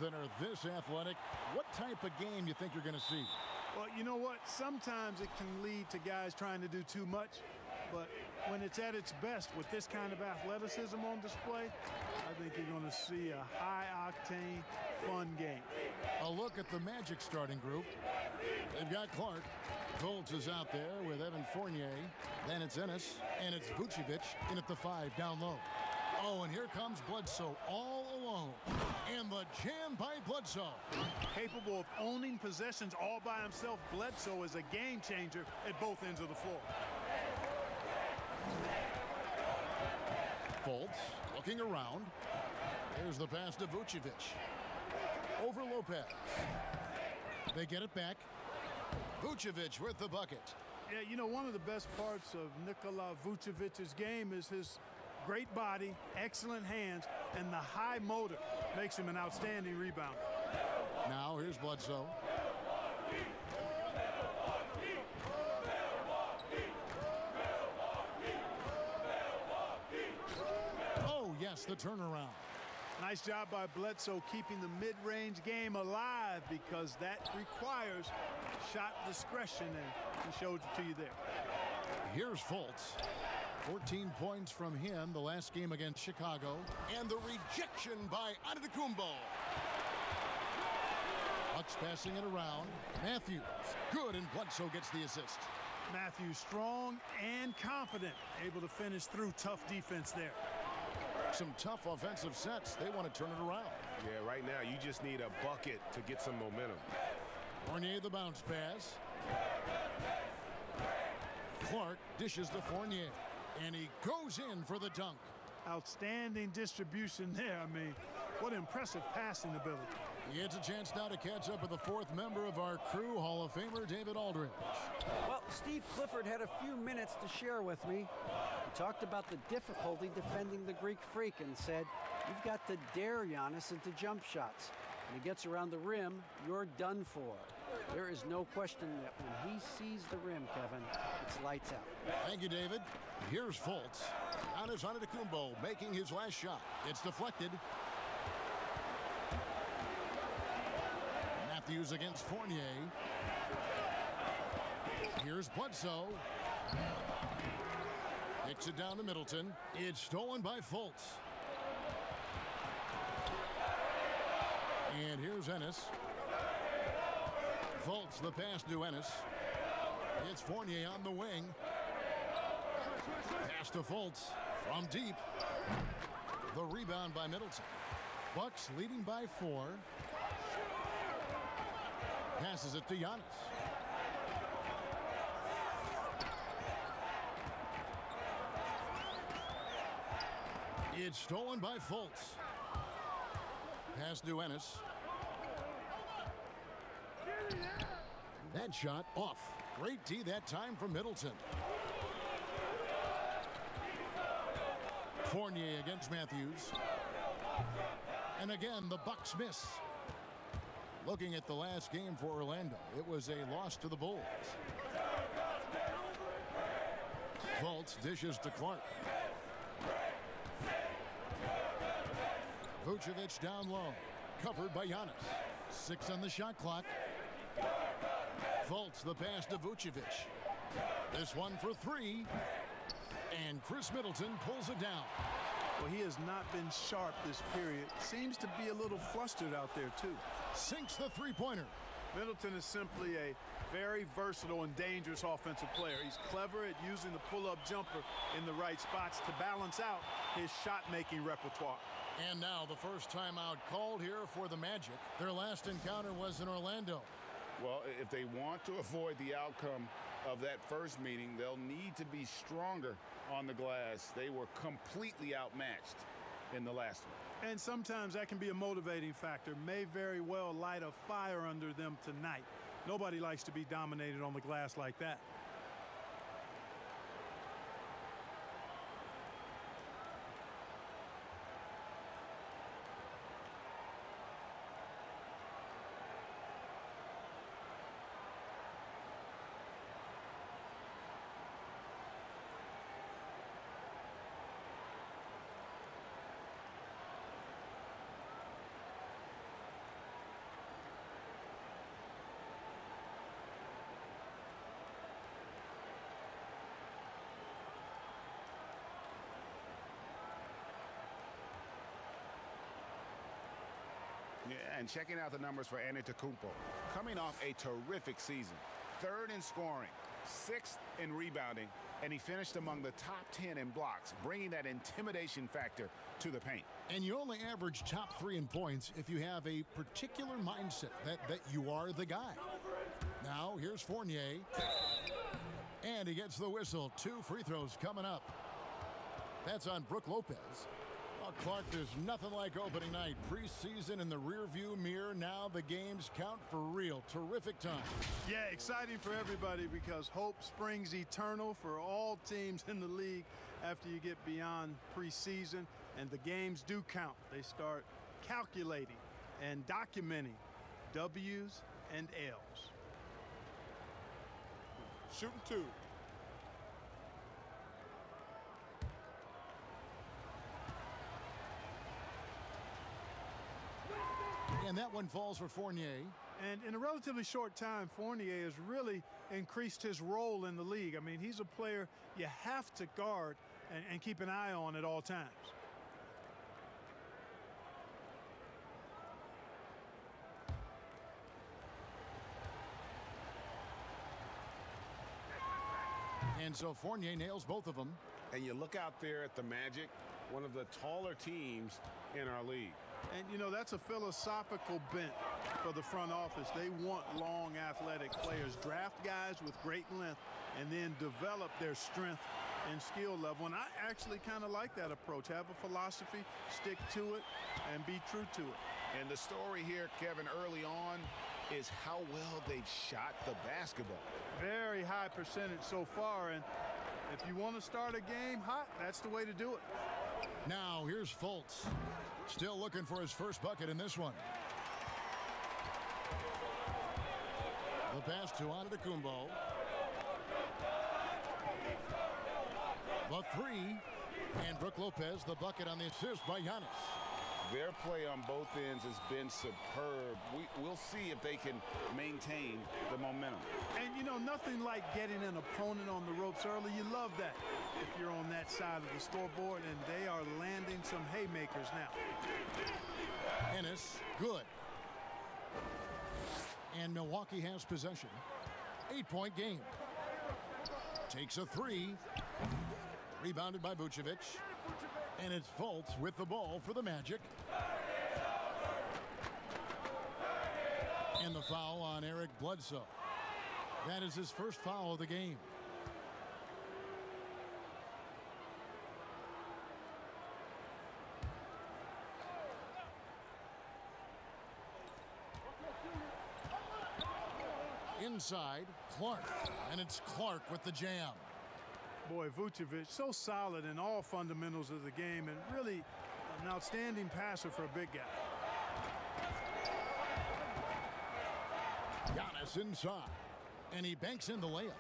that are this athletic, what type of game you think you're going to see? Well, you know what? Sometimes it can lead to guys trying to do too much. But when it's at its best with this kind of athleticism on display, I think you're going to see a high-octane, fun game. A look at the Magic starting group. They've got Clark. Fultz is out there with Evan Fournier. Then it's Ennis, and it's Vucevic in at the 5 down low. Oh, and here comes Bledsoe all alone. And the jam by Bledsoe. Capable of owning possessions all by himself, Bledsoe is a game changer at both ends of the floor. Fultz looking around. Here's the pass to Vucevic. Over Lopez. They get it back. Vucevic with the bucket. Yeah, you know, one of the best parts of Nikola Vucevic's game is his great body, excellent hands, and the high motor makes him an outstanding rebounder. Now here's Bledsoe. Oh, yes, the turnaround. Nice job by Bledsoe keeping the mid-range game alive because that requires shot discretion, and he showed it to you there. Here's Fultz. 14 points from him the last game against Chicago. And the rejection by Antetokounmpo. Bucks passing it around. Matthews. Good, and Bledsoe gets the assist. Matthews strong and confident, able to finish through tough defense there. Some tough offensive sets. They want to turn it around. Yeah, right now you just need a bucket to get some momentum. Fournier the bounce pass. Clark dishes to Fournier. And he goes in for the dunk. Outstanding distribution there. I mean, what impressive passing ability. He gets a chance now to catch up with the fourth member of our crew, Hall of Famer David Aldridge. Well, Steve Clifford had a few minutes to share with me. He talked about the difficulty defending the Greek Freak and said, you've got to dare Giannis into jump shots. When he gets around the rim, you're done for. There is no question that when he sees the rim, Kevin, it's lights out. Thank you, David. Here's Fultz. Giannis Antetokounmpo making his last shot. It's deflected. Matthews against Fournier. Here's Bledsoe. Kicks it down to Middleton. It's stolen by Fultz. And here's Ennis. Fultz the pass to Ennis. It's Fournier on the wing. Pass to Fultz from deep. The rebound by Middleton. Bucks leading by 4. Passes it to Giannis. It's stolen by Fultz. Pass to Ennis. That shot off. Great D that time from Middleton. Fournier against Matthews. And again, the Bucks miss. Looking at the last game for Orlando, it was a loss to the Bulls. Fultz dishes to Clark. Vucevic down low. Covered by Giannis. 6 on the shot clock. Fultz the pass to Vucevic. This one for 3. And Chris Middleton pulls it down. Well, he has not been sharp this period. Seems to be a little flustered out there, too. Sinks the three-pointer. Middleton is simply a very versatile and dangerous offensive player. He's clever at using the pull-up jumper in the right spots to balance out his shot-making repertoire. And now the first timeout called here for the Magic. Their last encounter was in Orlando. Well, if they want to avoid the outcome of that first meeting, they'll need to be stronger on the glass. They were completely outmatched in the last one. And sometimes that can be a motivating factor. May very well light a fire under them tonight. Nobody likes to be dominated on the glass like that. Yeah, and checking out the numbers for Antetokounmpo. Coming off a terrific season. 3rd in scoring, 6th in rebounding, and he finished among the top 10 in blocks, bringing that intimidation factor to the paint. And you only average top 3 in points if you have a particular mindset that you are the guy. Now, here's Fournier. And he gets the whistle. 2 free throws coming up. That's on Brook Lopez. Well, Clark, there's nothing like opening night. Preseason in the rearview mirror. Now the games count for real. Terrific time. Yeah, exciting for everybody because hope springs eternal for all teams in the league after you get beyond preseason. And the games do count. They start calculating and documenting W's and L's. Shooting 2. And that one falls for Fournier. And in a relatively short time, Fournier has really increased his role in the league. I mean, he's a player you have to guard and keep an eye on at all times. And so Fournier nails both of them. And you look out there at the Magic, one of the taller teams in our league. And, you know, that's a philosophical bent for the front office. They want long, athletic players, draft guys with great length, and then develop their strength and skill level. And I actually kind of like that approach. Have a philosophy, stick to it, and be true to it. And the story here, Kevin, early on is how well they've shot the basketball. Very high percentage so far, and if you want to start a game hot, that's the way to do it. Now here's Fultz. Still looking for his first bucket in this one. The pass to Antetokounmpo. The 3. And Brook Lopez, the bucket on the assist by Giannis. Their play on both ends has been superb. We'll see if they can maintain the momentum. And, you know, nothing like getting an opponent on the ropes early. You love that if you're on that side of the scoreboard, and they are landing some haymakers now. Ennis, good. And Milwaukee has possession. 8-point game. Takes a 3. Rebounded by Vucevic. And it's Fultz with the ball for the Magic. And the foul on Eric Bledsoe. That is his first foul of the game. Inside, Clark. And it's Clark with the jam. Boy, Vucevic, so solid in all fundamentals of the game and really an outstanding passer for a big guy. Giannis inside. And he banks in the layup.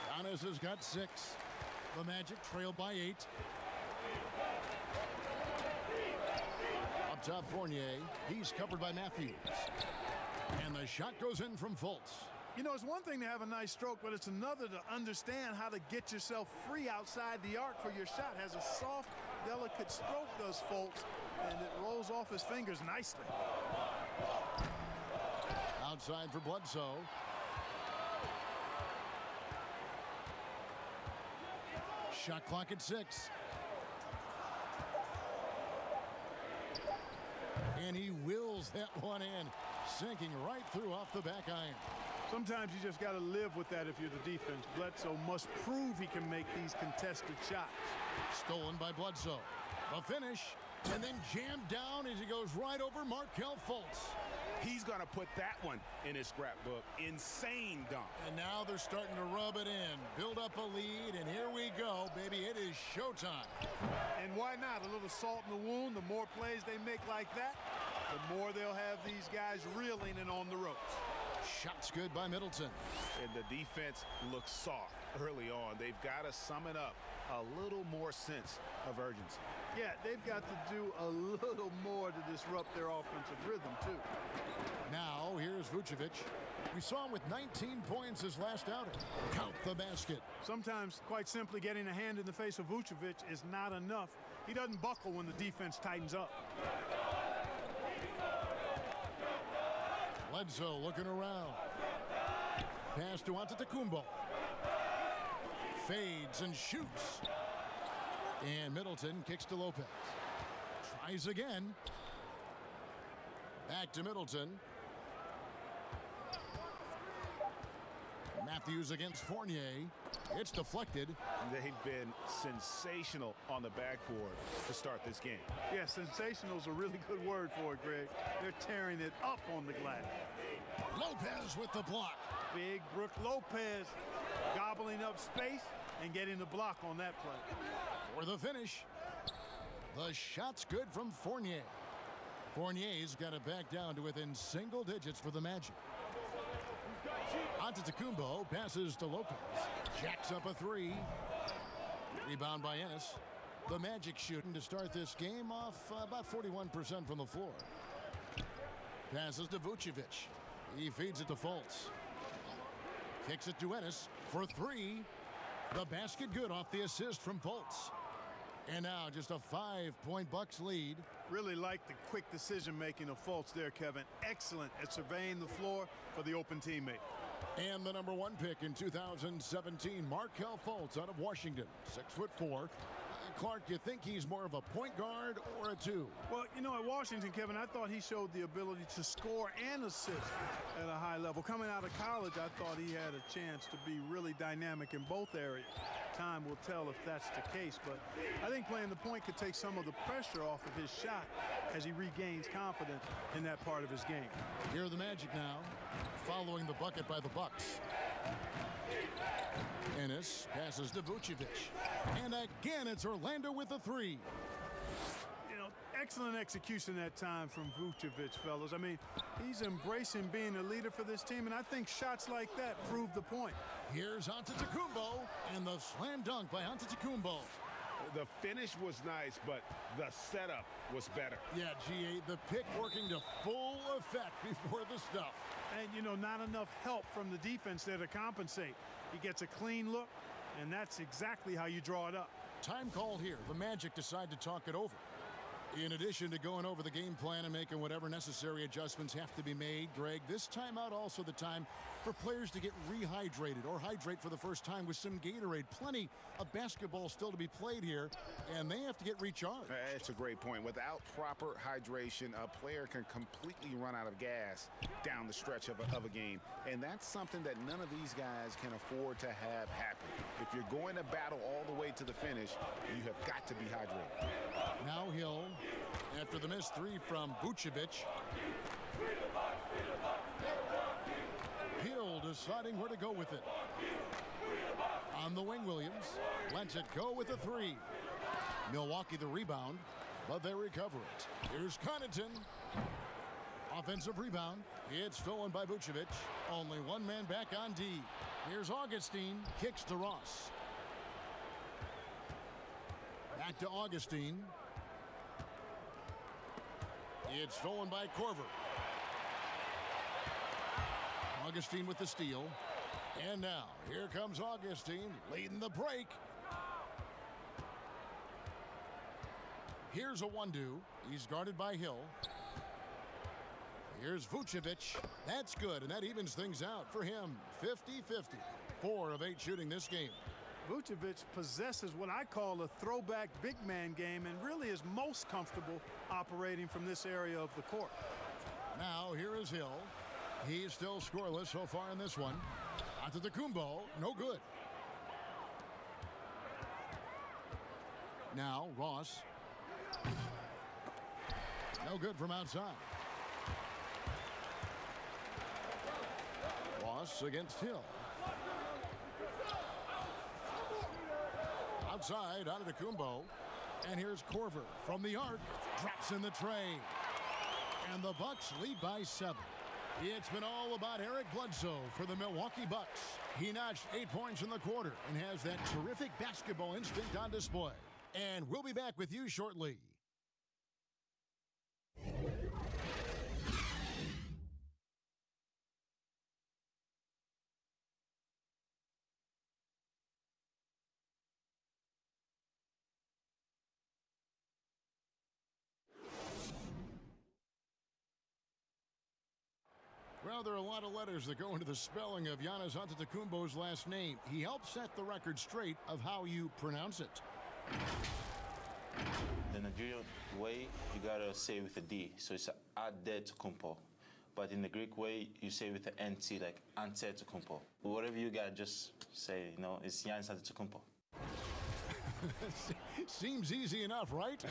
Giannis has got 6. The Magic trail by 8. Up top, Fournier. He's covered by Matthews. And the shot goes in from Fultz. You know, it's one thing to have a nice stroke, but it's another to understand how to get yourself free outside the arc for your shot. Has a soft, delicate stroke, does Fultz, and it rolls off his fingers nicely. Outside for Bledsoe. Shot clock at 6. And he wills that one in, sinking right through off the back iron. Sometimes you just got to live with that if you're the defense. Bledsoe must prove he can make these contested shots. Stolen by Bledsoe. A finish, and then jammed down as he goes right over Markelle Fultz. He's going to put that one in his scrapbook. Insane dunk. And now they're starting to rub it in, build up a lead, and here we go, baby. It is showtime. And why not? A little salt in the wound. The more plays they make like that, the more they'll have these guys reeling and on the ropes. Shots good by Middleton. And the defense looks soft early on. They've got to sum it up. A little more sense of urgency. Yeah, they've got to do a little more to disrupt their offensive rhythm, too. Now, here's Vucevic. We saw him with 19 points his last outing. Count the basket. Sometimes, quite simply, getting a hand in the face of Vucevic is not enough. He doesn't buckle when the defense tightens up. Bledsoe looking around. Pass to Antetokounmpo. Fades and shoots. And Middleton kicks to Lopez. Tries again. Back to Middleton. Matthews against Fournier. It's deflected. They've been sensational on the backboard to start this game. Yeah, sensational is a really good word for it, Greg. They're tearing it up on the glass. Lopez with the block. Big Brook Lopez gobbling up space and getting the block on that play. For the finish. The shot's good from Fournier. Fournier's got it back down to within single digits for the Magic. Antetokounmpo passes to Lopez. Jacks up a three. Rebound by Ennis. The Magic shooting to start this game off about 41% from the floor. Passes to Vucevic. He feeds it to Fultz. Kicks it to Ennis for three. The basket good off the assist from Fultz. And now just a 5-point Bucks lead. Really like the quick decision-making of Fultz there, Kevin. Excellent at surveying the floor for the open teammate. And the number 1 pick in 2017, Markelle Fultz out of Washington, 6'4". Clark, you think he's more of a point guard or a two? Well, you know, at Washington, Kevin, I thought he showed the ability to score and assist at a high level. Coming out of college, I thought he had a chance to be really dynamic in both areas. Time will tell if that's the case, but I think playing the point could take some of the pressure off of his shot as he regains confidence in that part of his game. Here are the Magic now, following the bucket by the Bucks. Ennis passes to Vucevic. And again, it's Orlando with the three. You know, excellent execution that time from Vucevic, fellas. I mean, he's embracing being a leader for this team, and I think shots like that prove the point. Here's Antetokounmpo, and the slam dunk by Antetokounmpo. The finish was nice, but the setup was better. Yeah, GA, the pick working to full effect before the stuff. And, you know, not enough help from the defense there to compensate. He gets a clean look, and that's exactly how you draw it up. Time called here. The Magic decide to talk it over. In addition to going over the game plan and making whatever necessary adjustments have to be made, Greg, this timeout also the time for players to get rehydrated or hydrate for the first time with some Gatorade. Plenty of basketball still to be played here, and they have to get recharged. That's a great point. Without proper hydration, a player can completely run out of gas down the stretch of a game, and that's something that none of these guys can afford to have happen. If you're going to battle all the way to the finish, you have got to be hydrated. Now Hill, after the missed three from Vucevic. Hill deciding where to go with it. On the wing, Williams lets it go with a three. Milwaukee the rebound, but they recover it. Here's Connaughton. Offensive rebound. It's stolen by Vucevic. Only one man back on D. Here's Augustine. Kicks to Ross. Back to Augustine. It's stolen by Korver. Augustine with the steal. And now, here comes Augustine leading the break. Here's a one-do. He's guarded by Hill. Here's Vucevic. That's good, and that evens things out for him. 50-50. 4 of 8 shooting this game. Vucevic possesses what I call a throwback big man game and really is most comfortable operating from this area of the court. Now here is Hill. He's still scoreless so far in this one. Antetokounmpo, no good. Now Ross. No good from outside. Ross against Hill. Outside, Antetokounmpo. And here's Korver from the arc. Drops in the tray. And the Bucks lead by 7. It's been all about Eric Bledsoe for the Milwaukee Bucks. He notched 8 points in the quarter and has that terrific basketball instinct on display. And we'll be back with you shortly. Well, there are a lot of letters that go into the spelling of Giannis Antetokounmpo's last name. He helped set the record straight of how you pronounce it. The Nigerian way, you gotta say with a D, so it's Antetokounmpo. But in the Greek way, you say with the NT, like Antetokounmpo. Whatever you gotta just say, it's Giannis Antetokounmpo. Seems easy enough, right?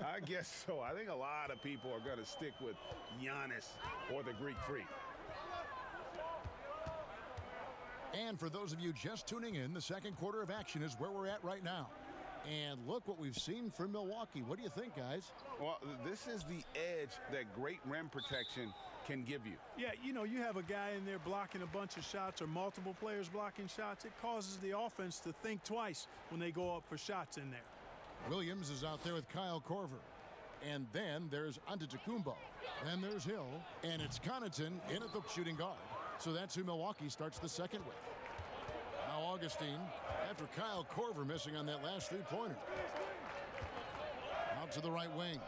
I guess so. I think a lot of people are going to stick with Giannis or the Greek Freak. And for those of you just tuning in, the second quarter of action is where we're at right now. And look what we've seen from Milwaukee. What do you think, guys? Well, this is the edge that great rim protection can give you. Yeah, you have a guy in there blocking a bunch of shots or multiple players blocking shots. It causes the offense to think twice when they go up for shots in there. Williams is out there with Kyle Korver. And then there's Antetokounmpo. Then there's Hill. And it's Connaughton in at the shooting guard. So that's who Milwaukee starts the second with. Now Augustine, after Kyle Korver missing on that last three-pointer. Out to the right wing.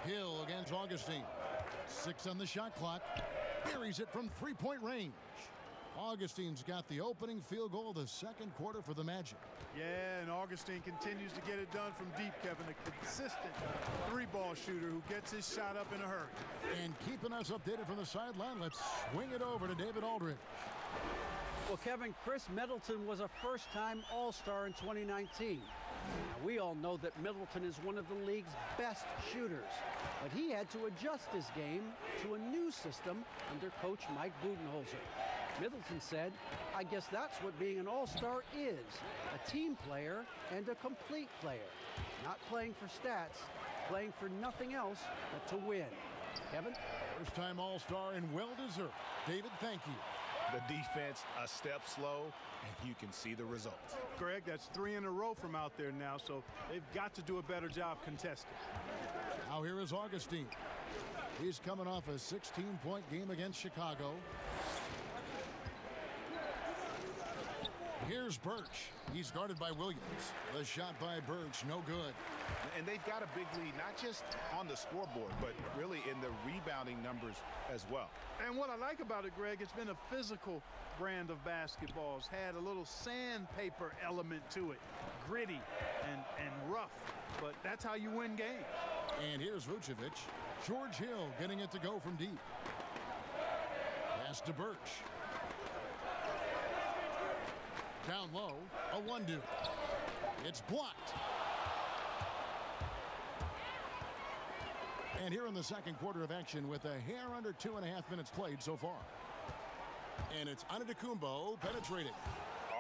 Hill against Augustine. 6 on the shot clock. Buries it from three-point range. Augustine's got the opening field goal of the second quarter for the Magic. Yeah, and Augustine continues to get it done from deep, Kevin. A consistent three-ball shooter who gets his shot up in a hurry. And keeping us updated from the sideline, let's swing it over to David Aldridge. Well, Kevin, Chris Middleton was a first-time All-Star in 2019. Now, we all know that Middleton is one of the league's best shooters, but he had to adjust his game to a new system under coach Mike Budenholzer. Middleton said, "I guess that's what being an all-star is, a team player and a complete player. Not playing for stats, playing for nothing else but to win." Kevin? First-time all-star and well-deserved. David, thank you. The defense a step slow, and you can see the results. Greg, that's 3 in a row from out there now, so they've got to do a better job contesting. Now here is Augustine. He's coming off a 16-point game against Chicago. Here's Birch. He's guarded by Williams. The shot by Birch, no good. And they've got a big lead, not just on the scoreboard, but really in the rebounding numbers as well. And what I like about it, Greg, it's been a physical brand of basketball. It's had a little sandpaper element to it. Gritty and rough, but that's how you win games. And here's Vucevic. George Hill getting it to go from deep. Pass to Birch. Down low, a one-do. It's blocked. And here in the second quarter of action with a hair under 2.5 minutes played so far. And it's Antetokounmpo penetrating.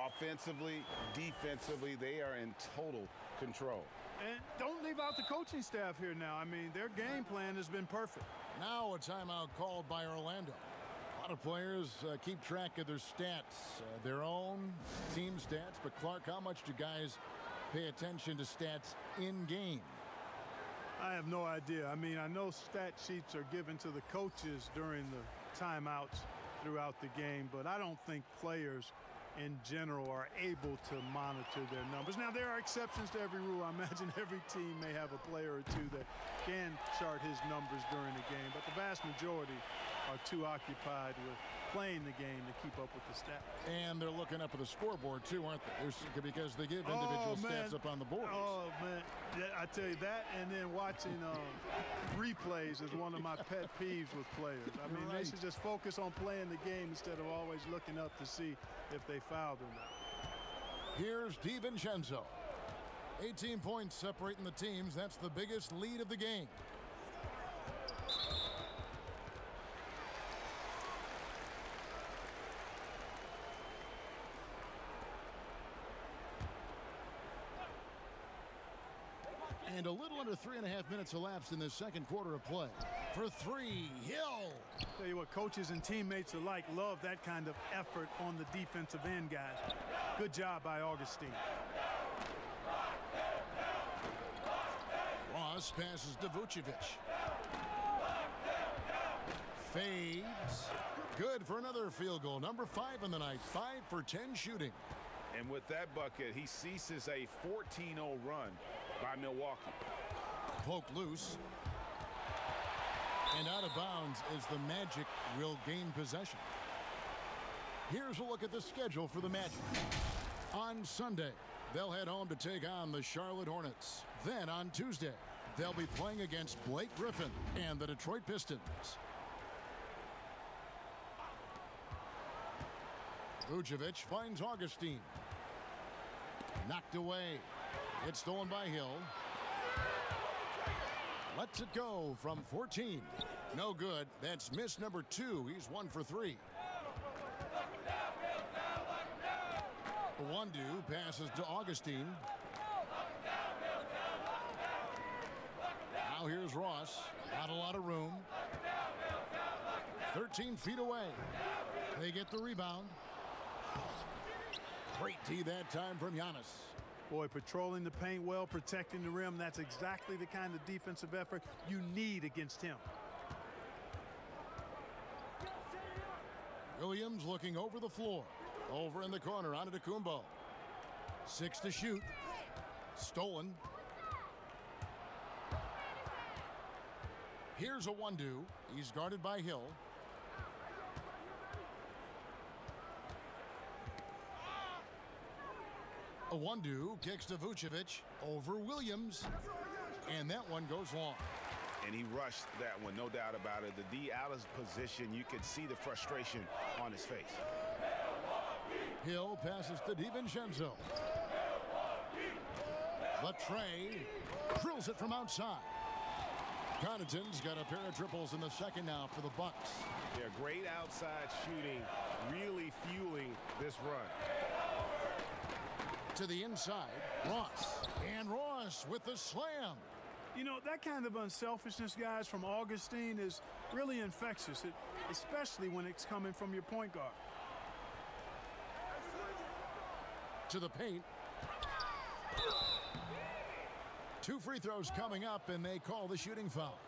Offensively, defensively, they are in total control. And don't leave out the coaching staff here now. I mean, their game plan has been perfect. Now a timeout called by Orlando. A lot of players keep track of their stats, their own team stats. But Clark, how much do guys pay attention to stats in game? I have no idea. I mean, I know stat sheets are given to the coaches during the timeouts throughout the game, but I don't think players in general are able to monitor their numbers. Now, there are exceptions to every rule. I imagine every team may have a player or two that can chart his numbers during the game, but the vast majority are too occupied with playing the game to keep up with the stats. And they're looking up at the scoreboard, too, aren't they? Because they give individual stats up on the board. Oh, man. Yeah, I tell you that, and then watching replays is one of my pet peeves with players. I mean, They should just focus on playing the game instead of always looking up to see if they fouled or not. Here's DiVincenzo. 18 points separating the teams. That's the biggest lead of the game. And a little under 3.5 minutes elapsed in the second quarter of play. For three, Hill. Tell you what, coaches and teammates alike love that kind of effort on the defensive end, guys. Good job by Augustine. Ross passes to Vucevic. Fades. Good for another field goal. Number 5 in the night. 5 for 10 shooting. And with that bucket, he ceases a 14-0 run by Milwaukee. Poked loose. And out of bounds as the Magic will gain possession. Here's a look at the schedule for the Magic. On Sunday, they'll head home to take on the Charlotte Hornets. Then on Tuesday, they'll be playing against Blake Griffin and the Detroit Pistons. Vucevic finds Augustine. Knocked away. It's stolen by Hill. Lets it go from 14. No good. That's miss number 2. He's 1 for 3. Wandu passes to Augustine. Now here's Ross. Not a lot of room. 13 feet away. They get the rebound. Great D that time from Giannis. Boy, patrolling the paint well, protecting the rim. That's exactly the kind of defensive effort you need against him. Williams looking over the floor. Over in the corner, Antetokounmpo. 6 to shoot. Stolen. Here's a Wandu. He's guarded by Hill. A Wandu kicks to Vucevic over Williams. And that one goes long. And he rushed that one, no doubt about it. The D out of position, you could see the frustration on his face. Hill passes to DiVincenzo. Latre drills it from outside. Connaughton's got a pair of triples in the second now for the Bucks. Yeah, great outside shooting, really fueling this run. To the inside, Ross. And Ross with the slam. You know, that kind of unselfishness, guys, from Augustine is really infectious, especially when it's coming from your point guard. To the paint. 2 free throws coming up, and they call the shooting foul.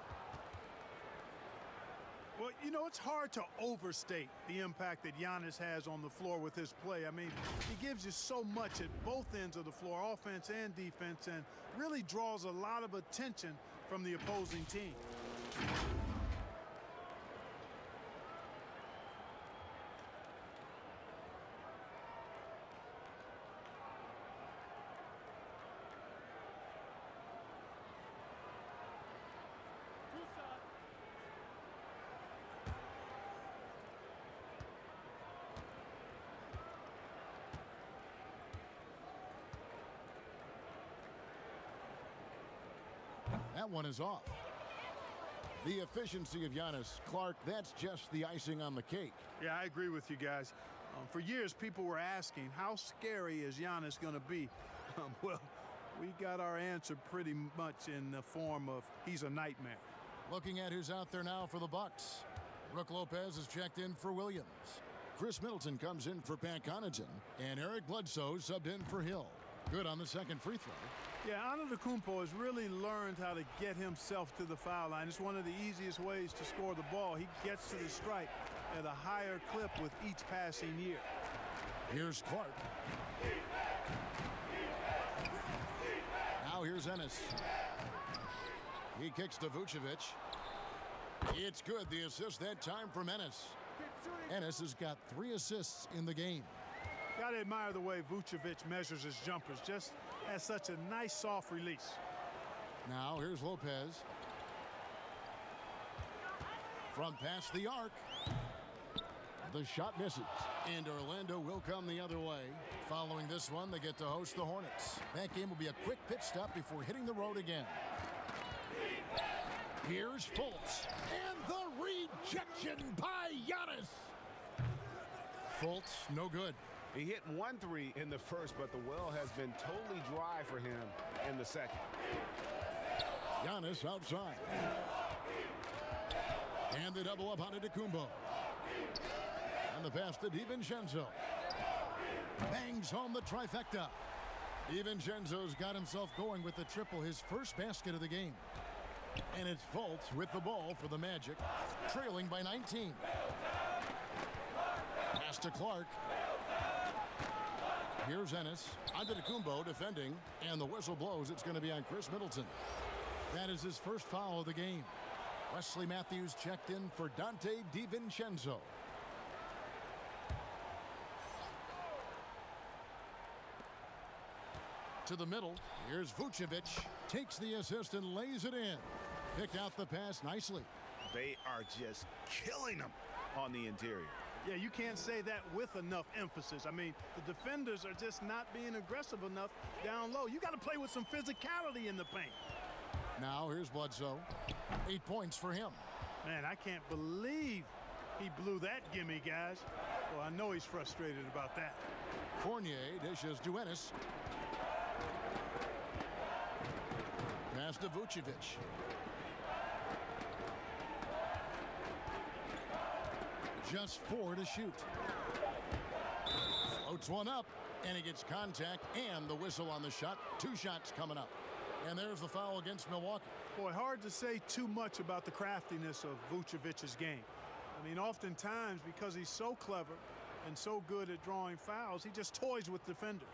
Well, you know, it's hard to overstate the impact that Giannis has on the floor with his play. I mean, he gives you so much at both ends of the floor, offense and defense, and really draws a lot of attention from the opposing team. That one is off. The efficiency of Giannis. Clark, that's just the icing on the cake. Yeah, I agree with you guys. For years, people were asking, how scary is Giannis going to be? Well, we got our answer pretty much in the form of he's a nightmare. Looking at who's out there now for the Bucks. Brooke Lopez is checked in for Williams. Chris Middleton comes in for Pat Connaughton. And Eric Bledsoe subbed in for Hill. Good on the second free throw. Yeah, Antetokounmpo has really learned how to get himself to the foul line. It's one of the easiest ways to score the ball. He gets to the stripe at a higher clip with each passing year. Here's Clark. Now here's Ennis. He kicks to Vucevic. It's good. The assist that time from Ennis. Ennis has got 3 assists in the game. Got to admire the way Vucevic measures his jumpers. Just has such a nice soft release. Now here's Lopez. From past the arc. The shot misses. And Orlando will come the other way. Following this one, they get to host the Hornets. That game will be a quick pit stop before hitting the road again. Here's Fultz. And the rejection by Giannis. Fultz, no good. He hit 1 3 in the first, but the well has been totally dry for him in the second. Giannis outside. And they double up on Antetokounmpo. And the pass to DiVincenzo. Bangs home the trifecta. DiVincenzo's got himself going with the triple, his first basket of the game. And it's Fultz with the ball for the Magic, trailing by 19. Pass to Clark. Here's Ennis. Antetokounmpo defending, and the whistle blows. It's going to be on Chris Middleton. That is his first foul of the game. Wesley Matthews checked in for Dante DiVincenzo. To the middle. Here's Vucevic. Takes the assist and lays it in. Picked out the pass nicely. They are just killing them on the interior. Yeah, you can't say that with enough emphasis. I mean, the defenders are just not being aggressive enough down low. You got to play with some physicality in the paint. Now here's Bledsoe. 8 points for him. Man, I can't believe he blew that gimme, guys. Well, I know he's frustrated about that. Fournier dishes to Ennis. Pass to Vucevic. Just 4 to shoot. Floats one up, and he gets contact and the whistle on the shot. 2 shots coming up. And there's the foul against Milwaukee. Boy, hard to say too much about the craftiness of Vucevic's game. I mean, oftentimes, because he's so clever and so good at drawing fouls, he just toys with defenders.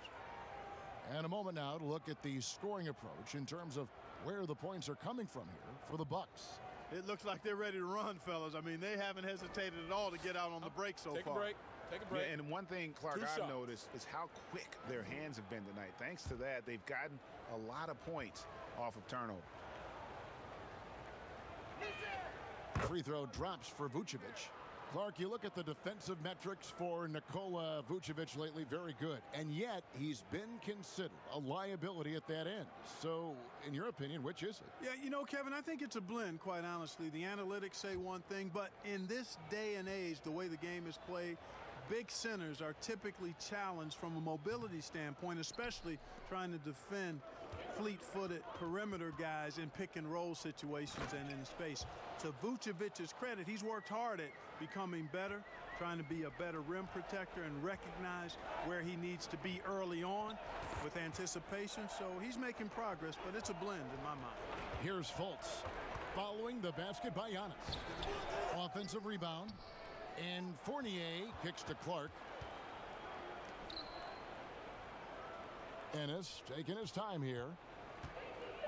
And a moment now to look at the scoring approach in terms of where the points are coming from here for the Bucks. It looks like they're ready to run, fellas. I mean, they haven't hesitated at all to get out on the break so far. Take a break. Take a break. Yeah, and one thing, Clark, 2 I've shots. noticed is how quick their hands have been tonight. Thanks to that, they've gotten a lot of points off of turnover. Free throw drops for Vucevic. Clark, you look at the defensive metrics for Nikola Vucevic lately, very good. And yet, he's been considered a liability at that end. So, in your opinion, which is it? Yeah, you know, Kevin, I think it's a blend, quite honestly. The analytics say one thing, but in this day and age, the way the game is played, big centers are typically challenged from a mobility standpoint, especially trying to defend fleet-footed perimeter guys in pick-and-roll situations and in space. To Vucevic's credit, he's worked hard at becoming better, trying to be a better rim protector and recognize where he needs to be early on with anticipation. So he's making progress, but it's a blend in my mind. Here's Fultz following the basket by Giannis. Offensive rebound. And Fournier kicks to Clark. Ennis taking his time here.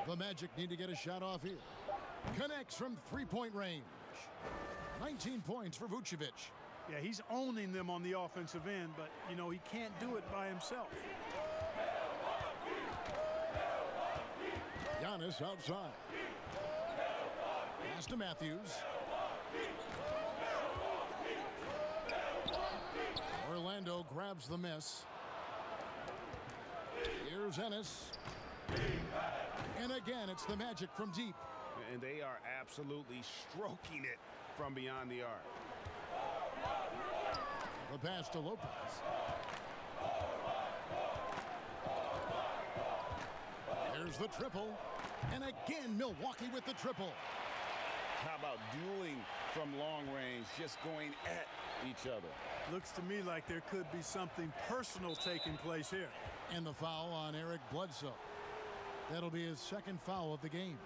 The Magic need to get a shot off here. Connects from three-point range. 19 points for Vucevic. Yeah, he's owning them on the offensive end, but, you know, he can't do it by himself. Giannis outside. Pass to Matthews. Orlando grabs the miss. Here's Ennis. And again, it's the Magic from deep. And they are absolutely stroking it from beyond the arc. The pass to Lopez. There's the triple. And again, Milwaukee with the triple. How about dueling from long range, just going at each other? Looks to me like there could be something personal taking place here. And the foul on Eric Bledsoe. That'll be his second foul of the game.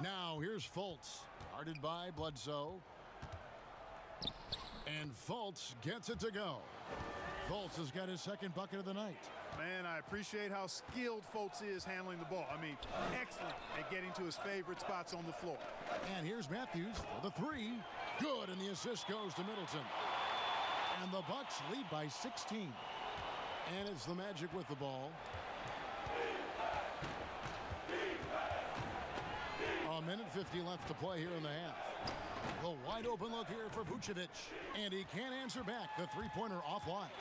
Now here's Fultz, guarded by Bledsoe. And Fultz gets it to go. Fultz has got his second bucket of the night. Man, I appreciate how skilled Fultz is handling the ball. I mean, excellent at getting to his favorite spots on the floor. And here's Matthews for the three. Good, and the assist goes to Middleton. And the Bucks lead by 16. And it's the Magic with the ball. A minute 50 left to play here in the half. The wide open look here for Vucevic. And he can't answer back. The three-pointer offline.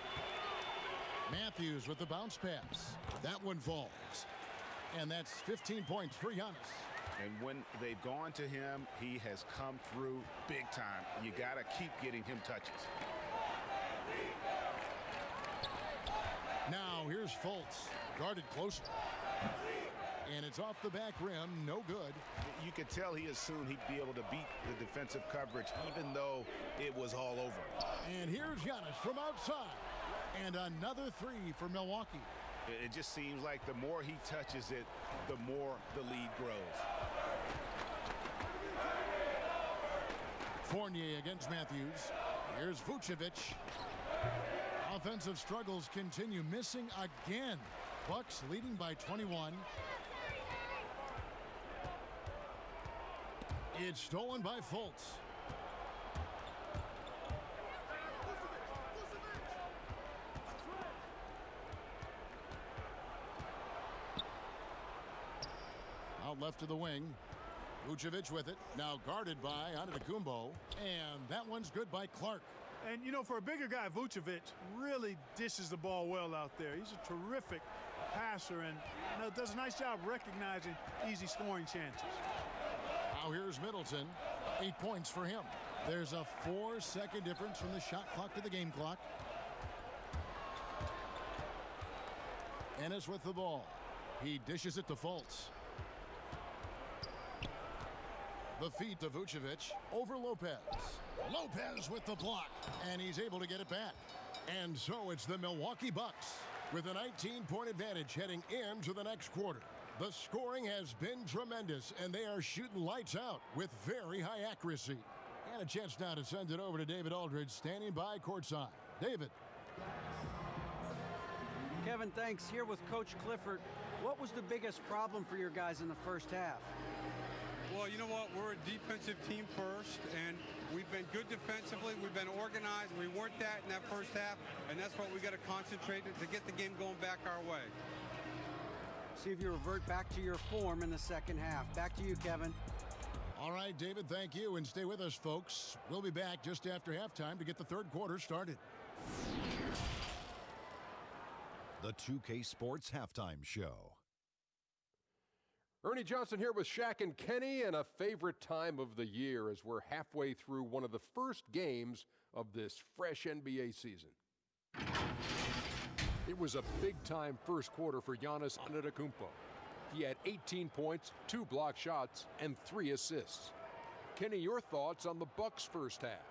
Matthews with the bounce pass. That one falls. And that's 15 points for Giannis. And when they've gone to him, he has come through big time. You got to keep getting him touches. Now here's Fultz, guarded closer. And it's off the back rim, no good. You could tell he assumed he'd be able to beat the defensive coverage, even though it was all over. And here's Giannis from outside. And another three for Milwaukee. It just seems like the more he touches it, the more the lead grows. Fournier against Matthews. Here's Vucevic. Offensive struggles continue, missing again. Bucks leading by 21. It's stolen by Fultz. Out left to the wing. Vucevic with it. Now guarded by Antetokounmpo. And that one's good by Clark. And, you know, for a bigger guy, Vucevic really dishes the ball well out there. He's a terrific passer and does a nice job recognizing easy scoring chances. Now here's Middleton. 8 points for him. There's a 4-second difference from the shot clock to the game clock. Ennis with the ball. He dishes it to Fultz. The feed to Vucevic over Lopez. Lopez with the block, and he's able to get it back. And so it's the Milwaukee Bucks with a 19-point advantage heading into the next quarter. The scoring has been tremendous, and they are shooting lights out with very high accuracy. And a chance now to send it over to David Aldridge, standing by courtside. David. Kevin, thanks. Here with Coach Clifford. What was the biggest problem for your guys in the first half? Well, you know what? We're a defensive team first, and we've been good defensively. We've been organized. We weren't that in that first half, and that's what we got to concentrate to get the game going back our way. See if you revert back to your form in the second half. Back to you, Kevin. All right, David, thank you, and stay with us, folks. We'll be back just after halftime to get the third quarter started. The 2K Sports Halftime Show. Ernie Johnson here with Shaq and Kenny, and a favorite time of the year as we're halfway through one of the first games of this fresh NBA season. It was a big-time first quarter for Giannis Antetokounmpo. He had 18 points, 2 block shots, and 3 assists. Kenny, your thoughts on the Bucks' first half?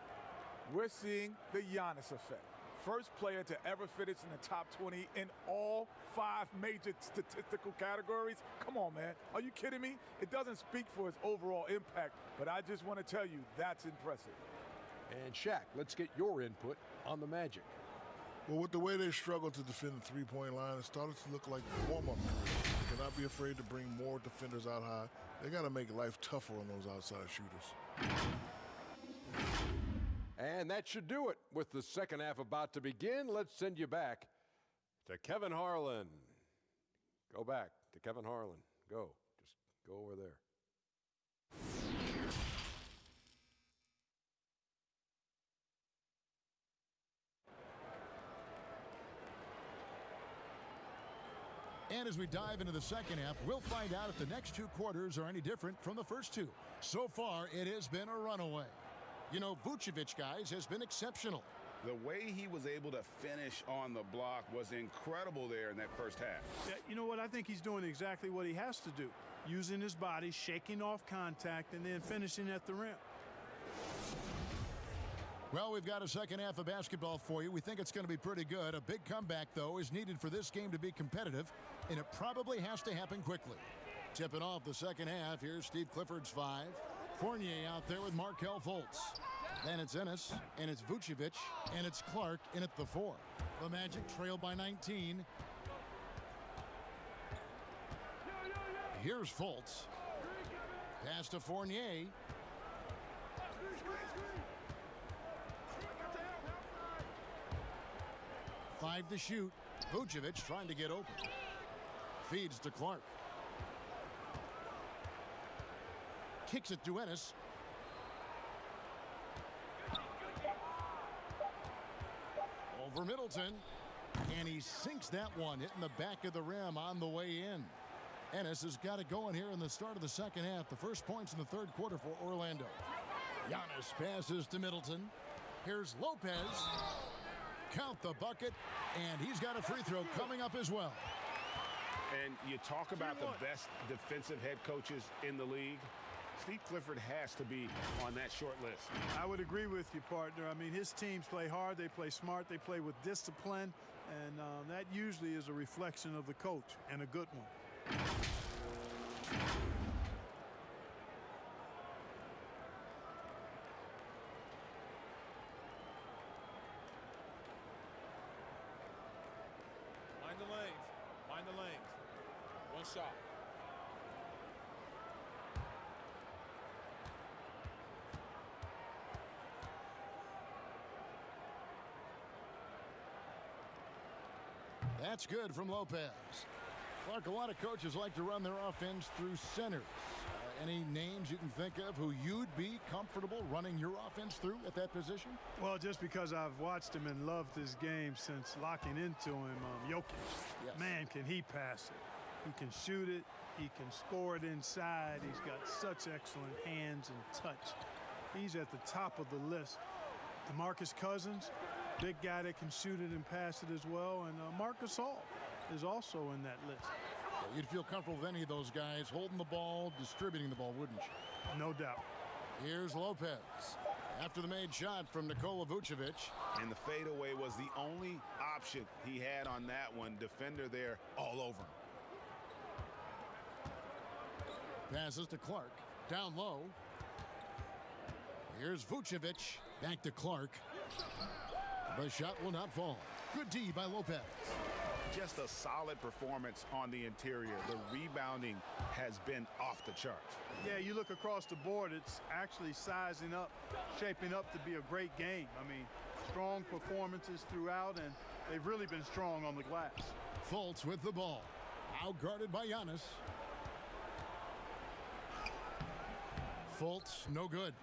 We're seeing the Giannis effect. First player to ever finish in the top 20 in all 5 major statistical categories. Come on, man. Are you kidding me? It doesn't speak for his overall impact, but I just want to tell you that's impressive. And Shaq, let's get your input on the Magic. Well, with the way they struggled to defend the three-point line, it started to look like warm-up period. They cannot be afraid to bring more defenders out high. They got to make life tougher on those outside shooters. And that should do it. With the second half about to begin, let's send you back to Kevin Harlan. Go back to Kevin Harlan. Go. Just go over there. And as we dive into the second half, we'll find out if the next 2 quarters are any different from the first 2. So far, it has been a runaway. You know, Vucevic, guys, has been exceptional. The way he was able to finish on the block was incredible there in that first half. Yeah, you know what? I think he's doing exactly what he has to do. Using his body, shaking off contact, and then finishing at the rim. Well, we've got a second half of basketball for you. We think it's going to be pretty good. A big comeback, though, is needed for this game to be competitive, and it probably has to happen quickly. Tipping off the second half, here's Steve Clifford's 5. Fournier out there with Markelle Fultz. Then it's Ennis, and it's Vucevic, and it's Clark in at the 4. The Magic trail by 19. Here's Fultz. Pass to Fournier. Five to shoot. Vucevic trying to get open. Feeds to Clark. Kicks it to Ennis. Over Middleton. And he sinks that one, hitting the back of the rim on the way in. Ennis has got it going here in the start of the second half. The first points in the third quarter for Orlando. Giannis passes to Middleton. Here's Lopez. Count the bucket, and he's got a free throw coming up as well. And you talk about the best defensive head coaches in the league. Steve Clifford has to be on that short list. I would agree with you, partner. I mean, his teams play hard, they play smart, they play with discipline, and that usually is a reflection of the coach, and a good one. the lanes. One shot. That's good from Lopez. Clark, a lot of coaches like to run their offense through centers. Any names you can think of who you'd be comfortable running your offense through at that position? Well, just because I've watched him and loved his game since locking into him, Jokic. Yes. Man, can he pass it. He can shoot it. He can score it inside. He's got such excellent hands and touch. He's at the top of the list. DeMarcus Cousins, big guy that can shoot it and pass it as well. And Marc Gasol is also in that list. You'd feel comfortable with any of those guys holding the ball, distributing the ball, wouldn't you? No doubt. Here's Lopez. After the made shot from Nikola Vucevic. And the fadeaway was the only option he had on that one. Defender there all over him. Passes to Clark. Down low. Here's Vucevic. Back to Clark. The shot will not fall. Good D by Lopez. Just a solid performance on the interior. The rebounding has been off the charts. Yeah, you look across the board, it's actually sizing up, shaping up to be a great game. I mean, strong performances throughout, and they've really been strong on the glass. Fultz with the ball. Out-guarded by Giannis. Fultz, no good.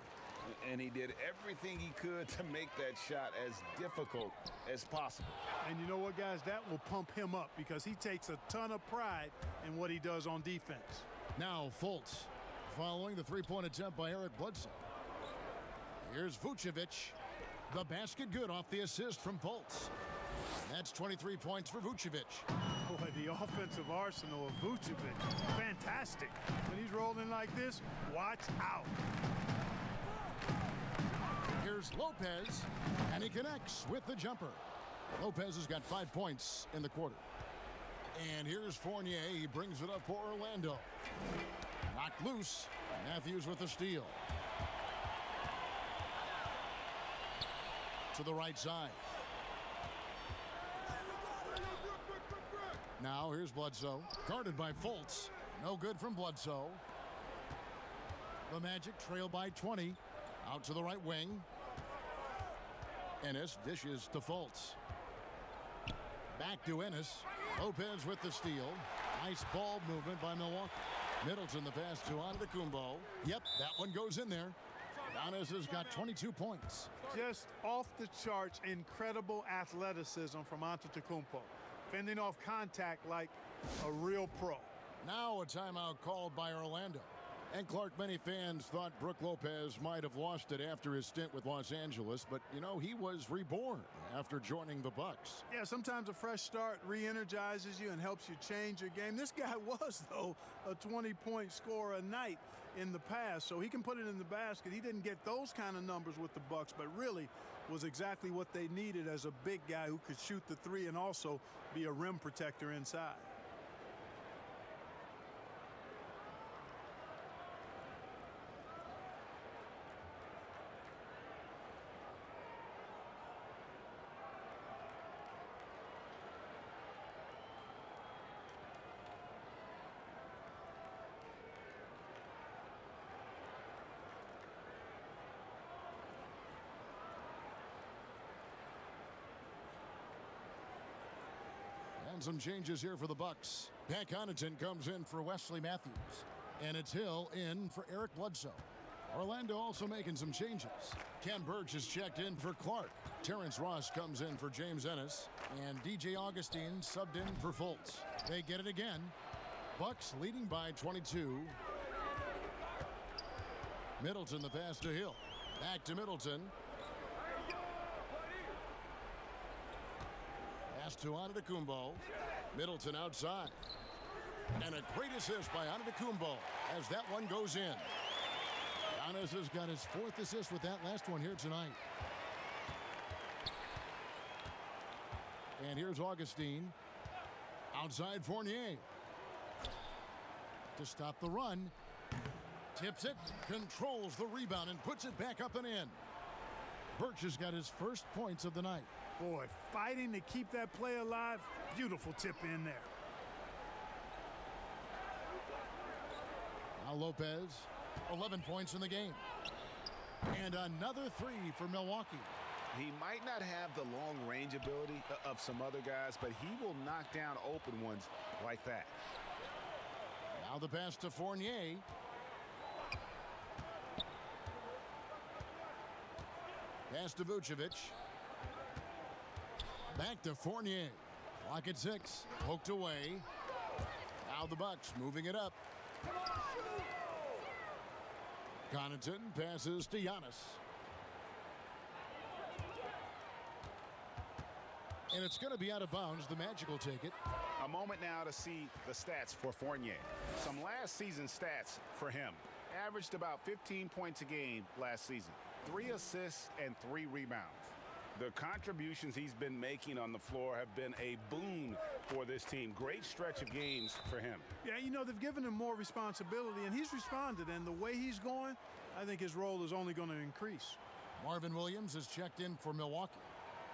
And he did everything he could to make that shot as difficult as possible. And you know what, guys? That will pump him up because he takes a ton of pride in what he does on defense. Now Fultz following the three-point attempt by Eric Bledsoe. Here's Vucevic. The basket good off the assist from Fultz. That's 23 points for Vucevic. Boy, the offensive arsenal of Vucevic, fantastic. When he's rolling like this, watch out. Here's Lopez, and he connects with the jumper. Lopez has got 5 points in the quarter. And here's Fournier. He brings it up for Orlando. Knocked loose. Matthews with the steal. To the right side. Now here's Bledsoe. Guarded by Fultz. No good from Bledsoe. The Magic trail by 20. Out to the right wing. Ennis dishes to Fultz. Back to Ennis. Lopez with the steal. Nice ball movement by Milwaukee. Middleton the pass to Antetokounmpo. Yep, that one goes in there. Giannis has got 22 points. Just off the charts, incredible athleticism from Antetokounmpo. Fending off contact like a real pro. Now a timeout called by Orlando. And Clark, many fans thought Brook Lopez might have lost it after his stint with Los Angeles, but, you know, he was reborn after joining the Bucks. Yeah, sometimes a fresh start re-energizes you and helps you change your game. This guy was, though, a 20-point scorer a night in the past, so he can put it in the basket. He didn't get those kind of numbers with the Bucks, but really was exactly what they needed as a big guy who could shoot the three and also be a rim protector inside. And some changes here for the Bucks. Pat Connaughton comes in for Wesley Matthews. And it's Hill in for Eric Bledsoe. Orlando also making some changes. Ken Burch is checked in for Clark. Terrence Ross comes in for James Ennis. And DJ Augustine subbed in for Fultz. They get it again. Bucks leading by 22. Middleton the pass to Hill. Back to Middleton. Pass to Antetokounmpo. Middleton outside. And a great assist by Antetokounmpo as that one goes in. Giannis has got his 4th assist with that last one here tonight. And here's Augustine. Outside Fournier. To stop the run. Tips it, controls the rebound, and puts it back up and in. Burch has got his first points of the night. Boy, fighting to keep that play alive. Beautiful tip in there. Now Lopez, 11 points in the game. And another three for Milwaukee. He might not have the long range ability of some other guys, but he will knock down open ones like that. Now the pass to Fournier. Pass to Vucevic. Back to Fournier. Clock at 6. Poked away. Now the Bucks moving it up. Connaughton passes to Giannis. And it's going to be out of bounds. The Magic will take it. A moment now to see the stats for Fournier. Some last season stats for him. Averaged about 15 points a game last season. 3 assists and 3 rebounds. The contributions he's been making on the floor have been a boon for this team. Great stretch of games for him. Yeah, you know, they've given him more responsibility, and he's responded. And the way he's going, I think his role is only going to increase. Marvin Williams is checked in for Milwaukee.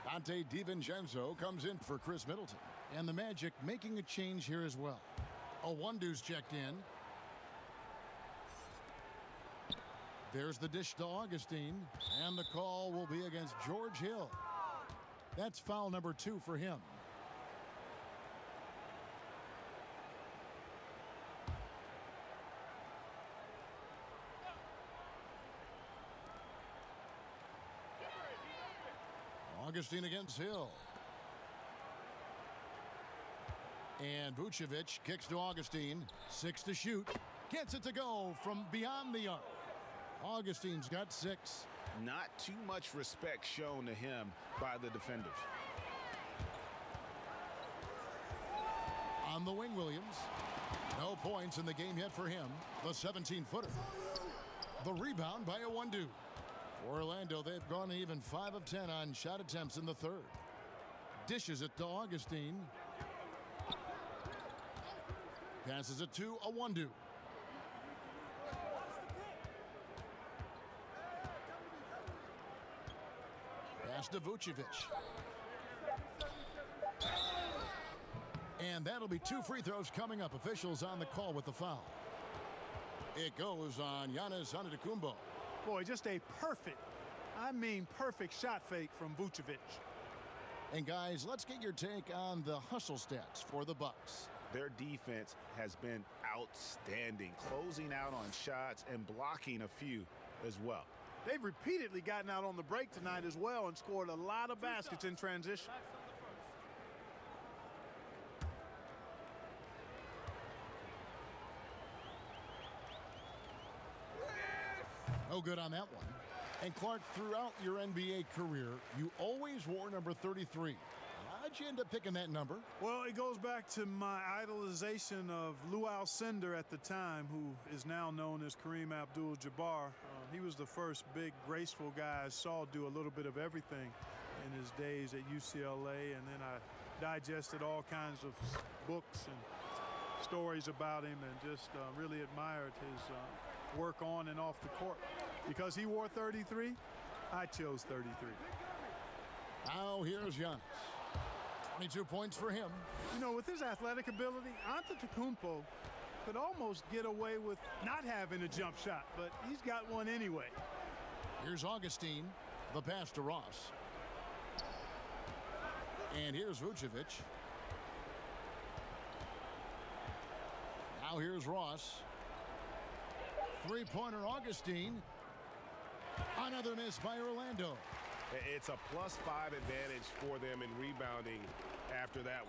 Dante DiVincenzo comes in for Chris Middleton. And the Magic making a change here as well. Owundu's checked in. There's the dish to Augustine, and the call will be against George Hill. That's foul number 2 for him. Augustine against Hill. And Vucevic kicks to Augustine. 6 to shoot. Gets it to go from beyond the arc. Augustine's got 6. Not too much respect shown to him by the defenders. On the wing, Williams. No points in the game yet for him. The 17-footer. The rebound by Owundu. For Orlando, they've gone even 5 of 10 on shot attempts in the third. Dishes it to Augustine. Passes it to Owundu. Pass to Vucevic. And that'll be 2 free throws coming up. Officials on the call with the foul. It goes on Giannis Antetokounmpo. Boy, just a perfect, I mean perfect shot fake from Vucevic. And guys, let's get your take on the hustle stats for the Bucks. Their defense has been outstanding, closing out on shots and blocking a few as well. They've repeatedly gotten out on the break tonight as well and scored a lot of baskets in transition. No good on that one. And Clark, throughout your NBA career, you always wore number 33. How'd you end up picking that number? Well, it goes back to my idolization of Lou Alcindor at the time, who is now known as Kareem Abdul-Jabbar. He was the first big, graceful guy I saw do a little bit of everything in his days at UCLA, and then I digested all kinds of books and stories about him and just really admired his work on and off the court. Because he wore 33, I chose 33. Now here's Giannis. 22 points for him. You know, with his athletic ability, Antetokounmpo could almost get away with not having a jump shot, but he's got one anyway. Here's Augustine, the pass to Ross. And here's Vucevic. Now here's Ross. Three-pointer Augustine. Another miss by Orlando. It's a +5 advantage for them in rebounding after that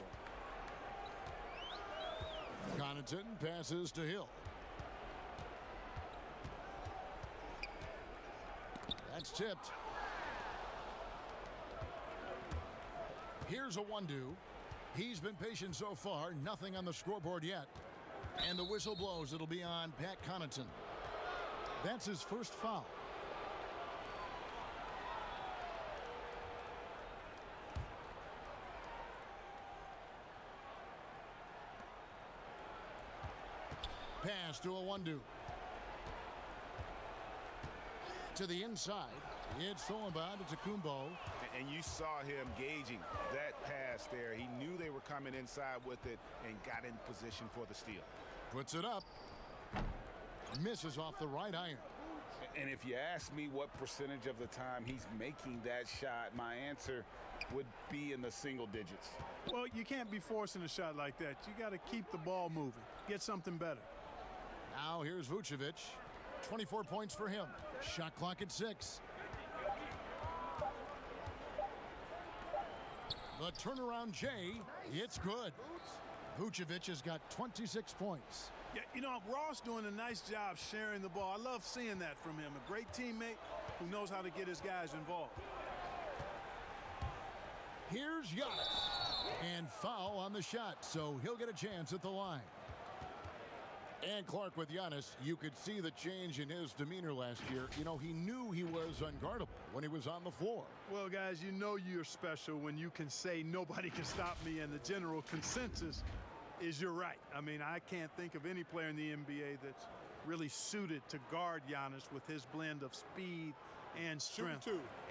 one. Connaughton passes to Hill. That's tipped. Here's Owundu. He's been patient so far. Nothing on the scoreboard yet. And the whistle blows. It'll be on Pat Connaughton. That's his first foul. Pass to Owundu. To the inside. It's stolen by Antetokounmpo. And you saw him gauging that pass there. He knew they were coming inside with it and got in position for the steal. Puts it up. Misses off the right iron. And if you ask me what percentage of the time he's making that shot, my answer would be in the single digits. Well, you can't be forcing a shot like that. You got to keep the ball moving. Get something better. Now here's Vucevic. 24 points for him. Shot clock at 6. The turnaround J, it's good. Vucevic has got 26 points. Yeah, you know, Ross doing a nice job sharing the ball. I love seeing that from him. A great teammate who knows how to get his guys involved. Here's Giannis. And foul on the shot, so he'll get a chance at the line. And Clark, with Giannis, you could see the change in his demeanor last year. You know, he knew he was unguardable when he was on the floor. Well, guys, you know you're special when you can say nobody can stop me, and the general consensus is you're right. I mean, I can't think of any player in the NBA that's really suited to guard Giannis with his blend of speed and strength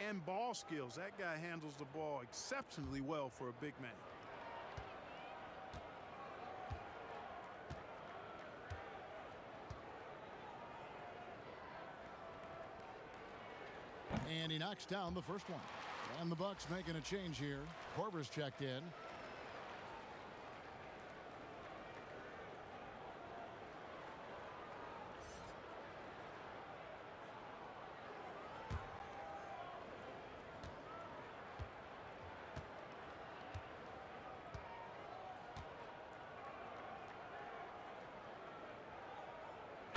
and ball skills. That guy handles the ball exceptionally well for a big man. And he knocks down the first one. And the Bucks making a change here. Korver's checked in.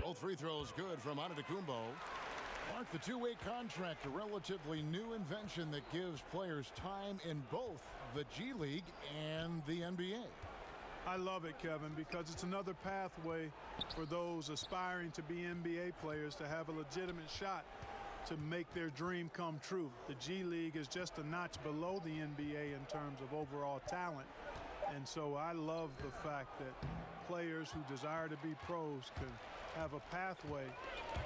Both free throws good from Antetokounmpo. Mark, the two-way contract, a relatively new invention that gives players time in both the G League and the NBA. I love it, Kevin, because it's another pathway for those aspiring to be NBA players to have a legitimate shot to make their dream come true. The G League is just a notch below the NBA in terms of overall talent. And so I love the fact that players who desire to be pros can have a pathway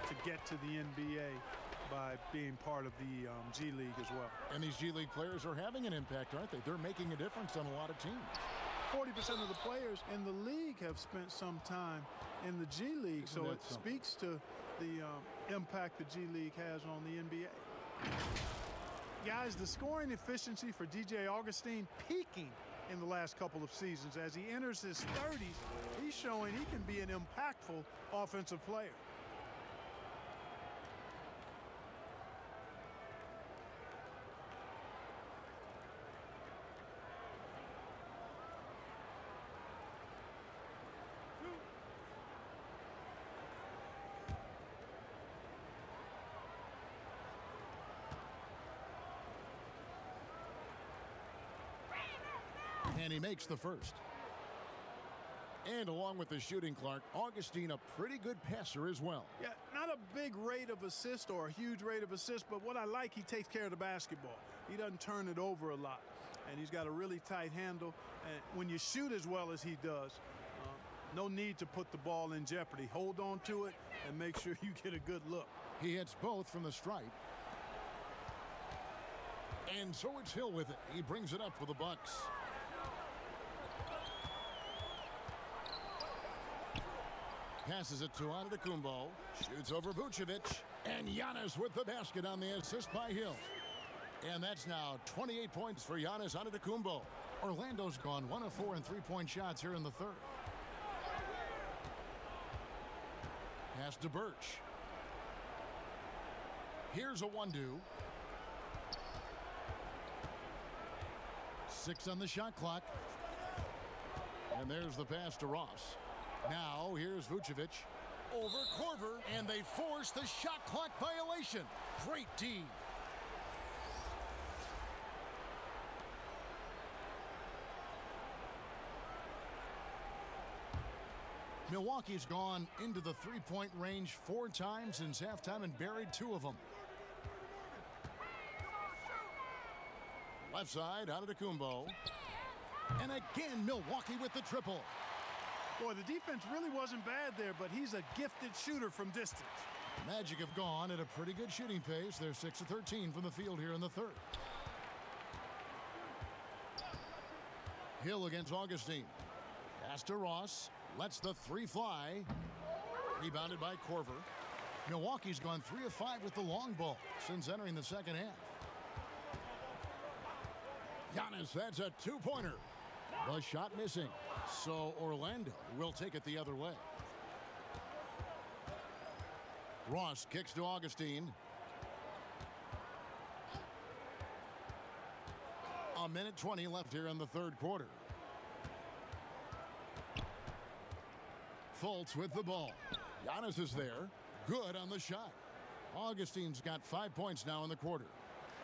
to get to the NBA by being part of the G League as well. And these G League players are having an impact, aren't they? They're making a difference on a lot of teams. 40% of the players in the league have spent some time in the G League, so it speaks to the impact the G League has on the NBA. Guys, the scoring efficiency for DJ Augustin peaking in the last couple of seasons. As he enters his 30s, he's showing he can be an impactful offensive player. And he makes the first. And along with the shooting, Clark, Augustin a pretty good passer as well. Yeah, not a big rate of assist or a huge rate of assist, but what I like, he takes care of the basketball. He doesn't turn it over a lot, and he's got a really tight handle. And when you shoot as well as he does, no need to put the ball in jeopardy. Hold on to it and make sure you get a good look. He hits both from the stripe. And so it's Hill with it. He brings it up for the Bucks. Passes it to Antetokounmpo. Shoots over Vucevic. And Giannis with the basket on the assist by Hill. And that's now 28 points for Giannis Antetokounmpo. Orlando's gone 1 of 4 in three-point shots here in the third. Pass to Birch. Here's a 1-2. 6 on the shot clock. And there's the pass to Ross. Now, here's Vucevic over Korver, and they force the shot clock violation. Great D. Milwaukee's gone into the three-point range 4 times since halftime and buried 2 of them. Left side, Antetokounmpo. And again, Milwaukee with the triple. Boy, the defense really wasn't bad there, but he's a gifted shooter from distance. Magic have gone at a pretty good shooting pace. They're 6 of 13 from the field here in the third. Hill against Augustin. Pass to Ross. Lets the 3 fly. Rebounded by Korver. Milwaukee's gone 3 of 5 with the long ball since entering the second half. Giannis, that's a two-pointer. The shot missing. So Orlando will take it the other way. Ross kicks to Augustine. A minute 20 left here in the third quarter. Fultz with the ball. Giannis is there. Good on the shot. Augustine's got 5 points now in the quarter.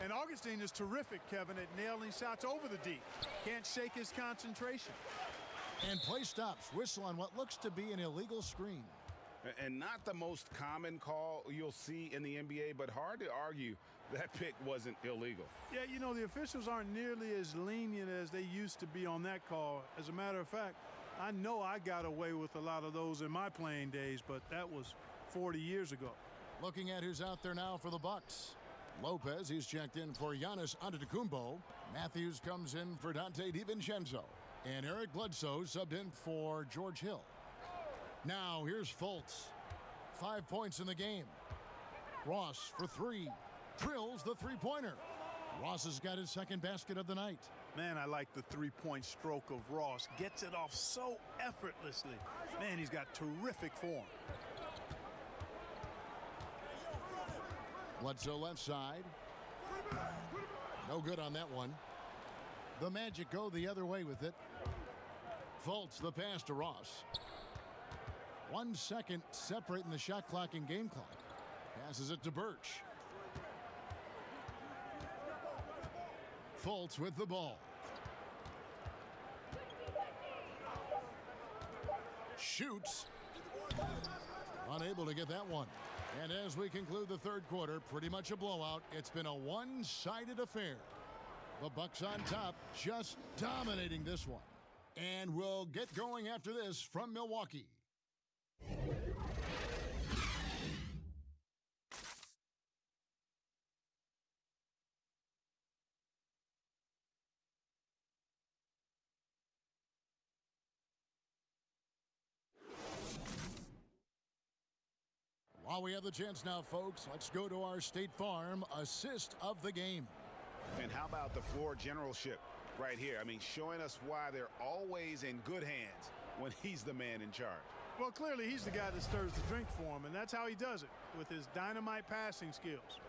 And Augustine is terrific, Kevin, at nailing shots over the D. Can't shake his concentration. And play stops. Whistle on what looks to be an illegal screen. And not the most common call you'll see in the NBA, but hard to argue that pick wasn't illegal. Yeah, you know, the officials aren't nearly as lenient as they used to be on that call. As a matter of fact, I know I got away with a lot of those in my playing days, but that was 40 years ago. Looking at who's out there now for the Bucks. Lopez, he's checked in for Giannis Antetokounmpo. Matthews comes in for Dante DiVincenzo. And Eric Bledsoe subbed in for George Hill. Now here's Fultz. 5 points in the game. Ross for 3. Drills the three-pointer. Ross has got his second basket of the night. Man, I like the three-point stroke of Ross. Gets it off so effortlessly. Man, he's got terrific form. Bledsoe left side. No good on that one. The Magic go the other way with it. Fultz the pass to Ross. 1 second separating the shot clock and game clock. Passes it to Birch. Fultz with the ball. Shoots. Unable to get that one. And as we conclude the third quarter, pretty much a blowout. It's been a one-sided affair. The Bucks on top, just dominating this one. And we'll get going after this from Milwaukee. While we have the chance now, folks, let's go to our State Farm assist of the game. And how about the floor generalship right here? I mean, showing us why they're always in good hands when he's the man in charge. Well, clearly he's the guy that stirs the drink for him, and that's how he does it, with his dynamite passing skills.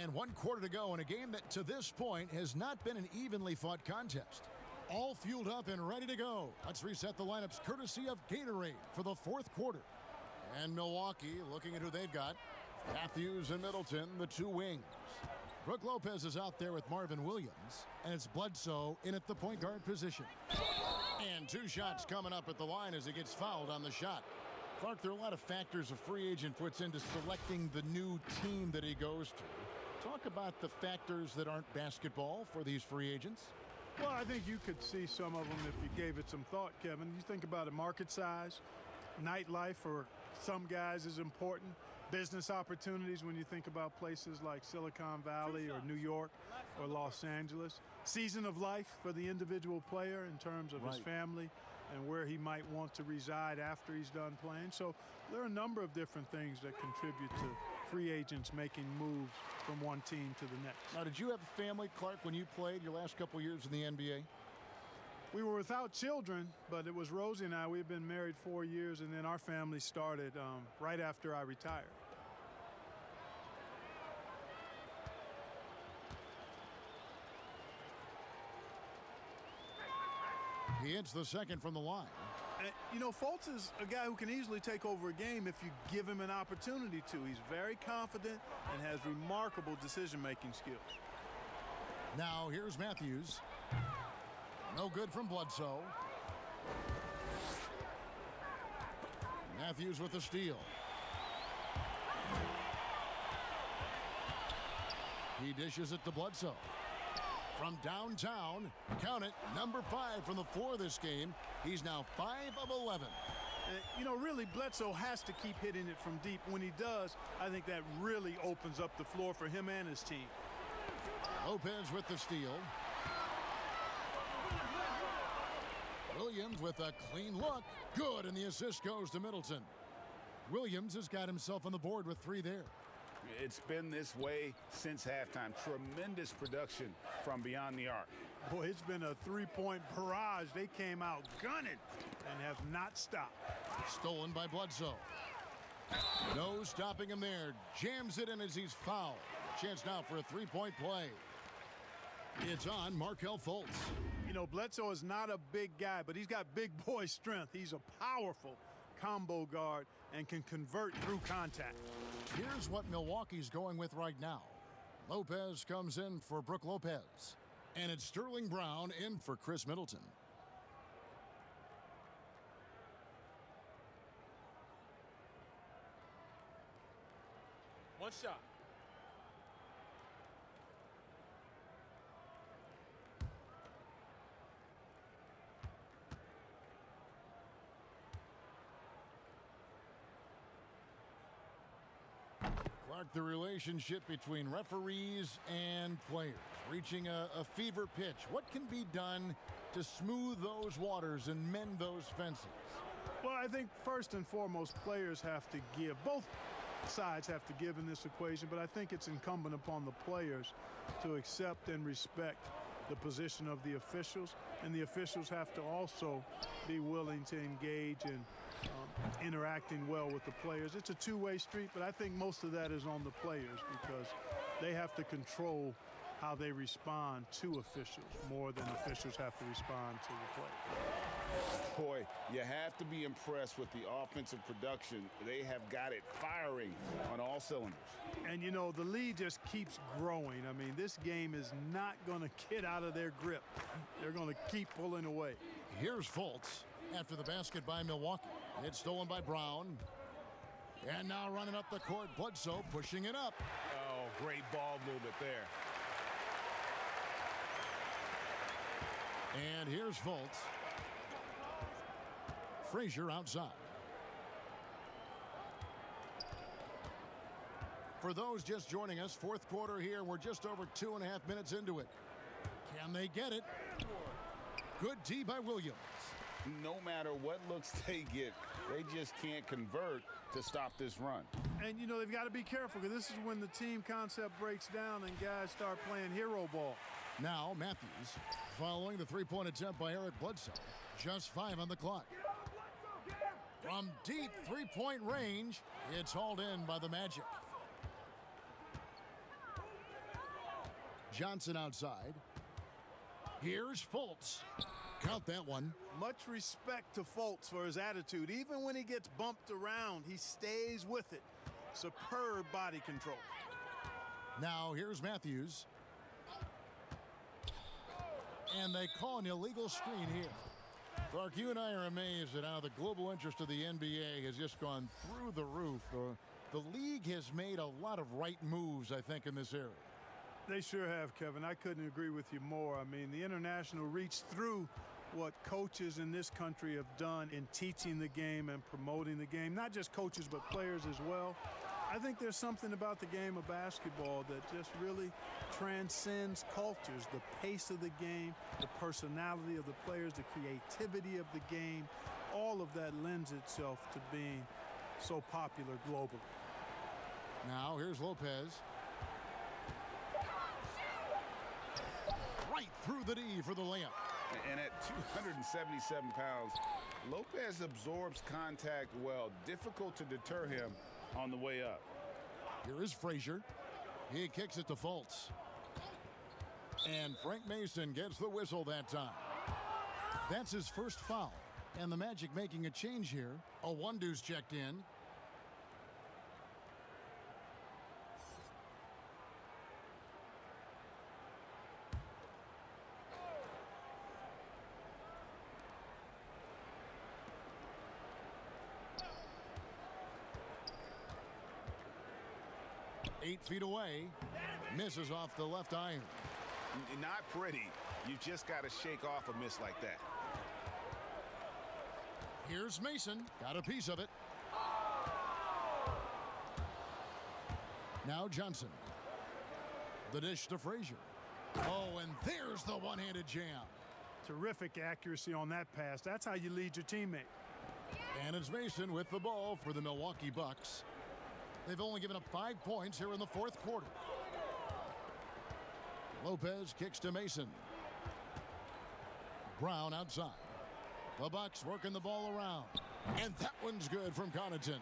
And 1 quarter to go in a game that to this point has not been an evenly fought contest. All fueled up and ready to go. Let's reset the lineups courtesy of Gatorade for the fourth quarter. And Milwaukee looking at who they've got. Matthews and Middleton, the two wings. Brook Lopez is out there with Marvin Williams. And it's Bledsoe in at the point guard position. And 2 shots coming up at the line as he gets fouled on the shot. Clark, there are a lot of factors a free agent puts into selecting the new team that he goes to. Talk about the factors that aren't basketball for these free agents. Well, I think you could see some of them if you gave it some thought, Kevin. You think about it, market size, nightlife for some guys is important, business opportunities when you think about places like Silicon Valley or New York or Los Angeles, season of life for the individual player in terms of his family and where he might want to reside after he's done playing. So there are a number of different things that contribute to free agents making moves from one team to the next. Now, did you have a family, Clark, when you played your last couple years in the NBA? We were without children, but it was Rosie and I. We've been married 4 years, and then our family started right after I retired. He hits the second from the line. And, you know, Fultz is a guy who can easily take over a game if you give him an opportunity to. He's very confident and has remarkable decision-making skills. Now here's Matthews. No good from Bledsoe. Matthews with the steal. He dishes it to Bledsoe. From downtown, count it, number 5 from the floor this game. He's now 5 of 11. You know, really, Bledsoe has to keep hitting it from deep. When he does, I think that really opens up the floor for him and his team. Lopez with the steal. Williams with a clean look. Good, and the assist goes to Middleton. Williams has got himself on the board with 3 there. It's been this way since halftime. Tremendous production from beyond the arc. Boy, it's been a three-point barrage. They came out gunning and have not stopped. Stolen by Bledsoe. No stopping him there. Jams it in as he's fouled. Chance now for a 3-point play. It's on Markelle Fultz. You know, Bledsoe is not a big guy, but he's got big boy strength. He's a powerful combo guard and can convert through contact. Here's what Milwaukee's going with right now. Lopez comes in for Brook Lopez. And it's Sterling Brown in for Chris Middleton. One shot. Clark, the relationship between referees and players reaching a fever pitch. What can be done to smooth those waters and mend those fences? Well, I think first and foremost, players have to give. Both sides have to give in this equation, but I think it's incumbent upon the players to accept and respect the position of the officials, and the officials have to also be willing to engage in interacting well with the players. It's a two-way street, but I think most of that is on the players because they have to control how they respond to officials more than officials have to respond to the players. Boy, you have to be impressed with the offensive production. They have got it firing on all cylinders. And, you know, the lead just keeps growing. I mean, this game is not going to get out of their grip. They're going to keep pulling away. Here's Fultz after the basket by Milwaukee. It's stolen by Brown. And now running up the court, Bledsoe pushing it up. Oh, great ball movement there. And here's Fultz. Frazier outside. For those just joining us, fourth quarter here. We're just over 2.5 minutes into it. Can they get it? Good D by Williams. No matter what looks they get, they just can't convert to stop this run. And, you know, they've got to be careful because this is when the team concept breaks down and guys start playing hero ball. Now Matthews following the three-point attempt by Eric Bledsoe. Just 5 on the clock. From deep three-point range, it's hauled in by the Magic. Johnson outside. Here's Fultz. Count that one. Much respect to Fultz for his attitude. Even when he gets bumped around, he stays with it. Superb body control. Now here's Matthews. And they call an illegal screen here. Clark, you and I are amazed at how the global interest of the NBA has just gone through the roof. The league has made a lot of right moves, I think, in this area. They sure have, Kevin. I couldn't agree with you more. I mean, the international reached through what coaches in this country have done in teaching the game and promoting the game. Not just coaches, but players as well. I think there's something about the game of basketball that just really transcends cultures. The pace of the game, the personality of the players, the creativity of the game, all of that lends itself to being so popular globally. Now here's Lopez. Right through the D for the layup. And at 277 pounds, Lopez absorbs contact well. Difficult to deter him on the way up. Here is Frazier. He kicks it to Fultz. And Frank Mason gets the whistle that time. That's his first foul. And the Magic making a change here. A one-deuce checked in. Eight feet away, misses off the left iron. Not pretty. You just got to shake off a miss like that. Here's Mason, got a piece of it. Now Johnson. The dish to Frazier. Oh, and there's the one-handed jam. Terrific accuracy on that pass. That's how you lead your teammate. And it's Mason with the ball for the Milwaukee Bucks. They've only given up 5 points here in the fourth quarter. Lopez kicks to Mason. Brown outside. The Bucks working the ball around. And that one's good from Connaughton.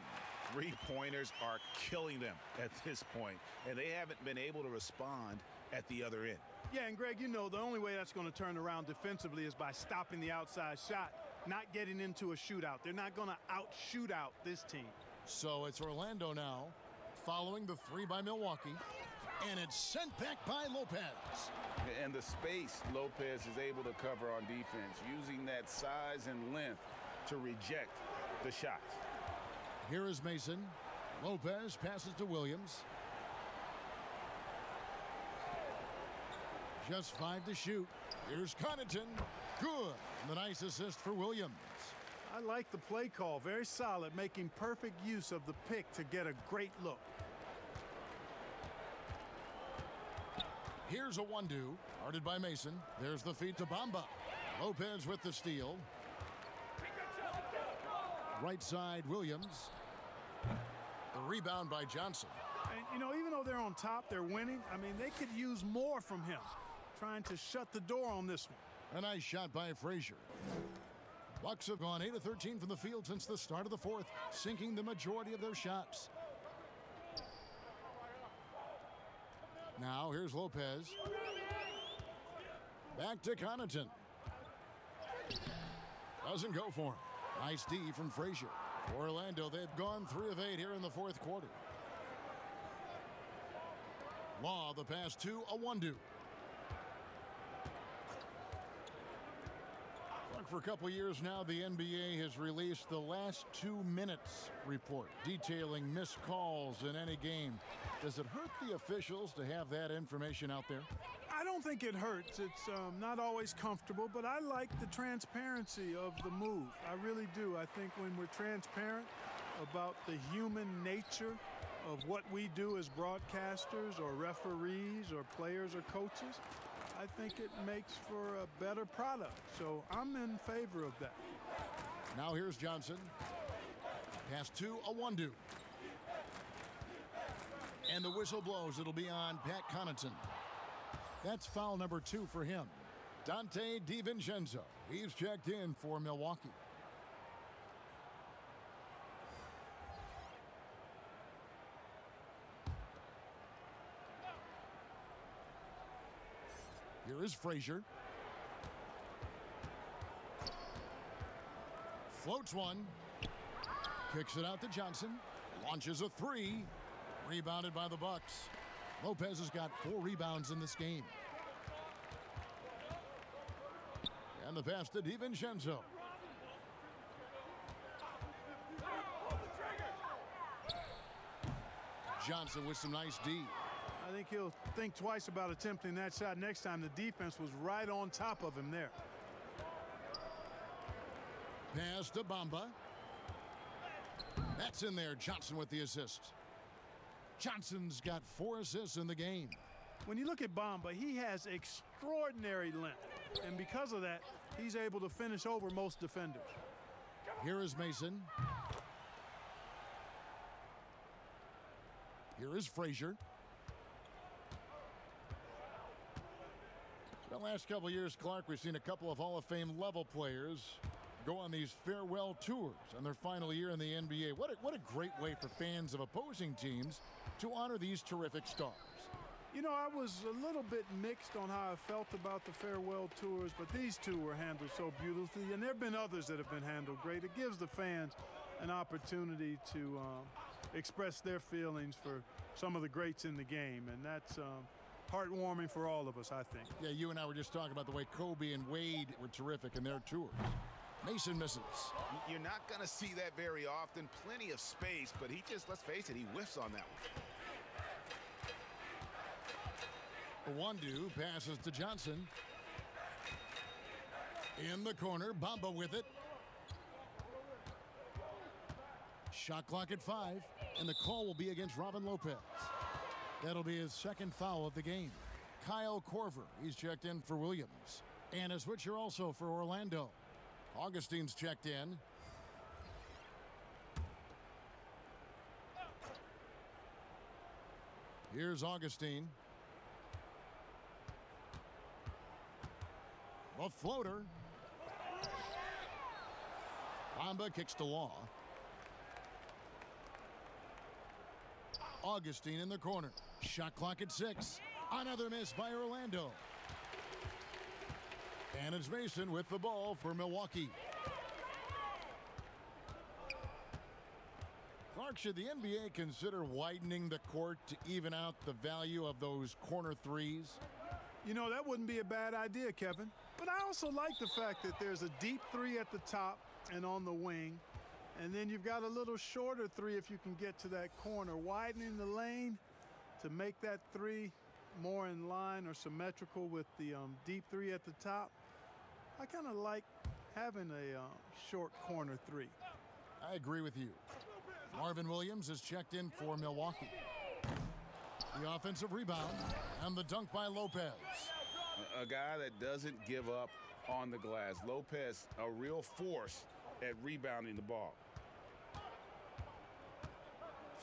Three-pointers are killing them at this point, and they haven't been able to respond at the other end. Yeah, and Greg, you know, the only way that's going to turn around defensively is by stopping the outside shot, not getting into a shootout. They're not going to out-shootout this team. So it's Orlando now, following the 3 by Milwaukee, and it's sent back by Lopez. And the space Lopez is able to cover on defense, using that size and length to reject the shots. Here is Mason. Lopez passes to Williams. Just 5 to shoot. Here's Connaughton. Good. And the nice assist for Williams. I like the play call. Very solid, making perfect use of the pick to get a great look. Here's a 1-2. Guarded by Mason. There's the feed to Bamba. Lopez with the steal. Right side, Williams. The rebound by Johnson. And, you know, even though they're on top, they're winning. I mean, they could use more from him. Trying to shut the door on this one. A nice shot by Frazier. Bucks have gone 8 of 13 from the field since the start of the fourth, sinking the majority of their shots. Now here's Lopez. Back to Connaughton. Doesn't go for him. Nice D from Frazier. For Orlando, they've gone 3 of 8 here in the fourth quarter. Law, the pass to a 1-2. For a couple years now, the NBA has released the last 2 minutes report detailing missed calls in any game. Does it hurt the officials to have that information out there? I don't think it hurts. It's not always comfortable, but I like the transparency of the move. I really do. I think when we're transparent about the human nature of what we do as broadcasters or referees or players or coaches, I think it makes for a better product. So I'm in favor of that. Now here's Johnson. Pass to a 1-2. And the whistle blows. It'll be on Pat Connaughton. That's foul number 2 for him. Dante DiVincenzo. He's checked in for Milwaukee. Here is Frazier. Floats one. Kicks it out to Johnson. Launches a 3. Rebounded by the Bucks. Lopez has got 4 rebounds in this game. And the pass to DiVincenzo. Johnson with some nice D. I think he'll think twice about attempting that shot next time. The defense was right on top of him there. Pass to Bamba. That's in there. Johnson with the assist. Johnson's got 4 assists in the game. When you look at Bamba, he has extraordinary length. And because of that, he's able to finish over most defenders. Here is Mason. Here is Frazier. The last couple of years, Clark, we've seen a couple of Hall of Fame level players go on these farewell tours on their final year in the NBA. What a great way for fans of opposing teams to honor these terrific stars. You know, I was a little bit mixed on how I felt about the farewell tours, but these two were handled so beautifully, and there have been others that have been handled great. It gives the fans an opportunity to express their feelings for some of the greats in the game, and that's heartwarming for all of us, I think. Yeah, you and I were just talking about the way Kobe and Wade were terrific in their tours. Mason misses. You're not going to see that very often. Plenty of space, but he just, let's face it, he whiffs on that one. 1-2 passes to Johnson. In the corner, Bamba with it. Shot clock at 5, and the call will be against Robin Lopez. That'll be his second foul of the game. Kyle Korver, he's checked in for Williams. And a switcher also for Orlando. Augustine's checked in. Here's Augustine. The floater. Bamba kicks to Law. Augustine in the corner. Shot clock at 6. Another miss by Orlando. And it's Mason with the ball for Milwaukee. Clark, should the NBA consider widening the court to even out the value of those corner threes? You know, that wouldn't be a bad idea, Kevin. But I also like the fact that there's a deep three at the top and on the wing. And then you've got a little shorter three if you can get to that corner. Widening the lane to make that three more in line or symmetrical with the deep three at the top. I kind of like having a short corner three. I agree with you. Marvin Williams is checked in for Milwaukee. The offensive rebound and the dunk by Lopez. A guy that doesn't give up on the glass. Lopez, a real force at rebounding the ball.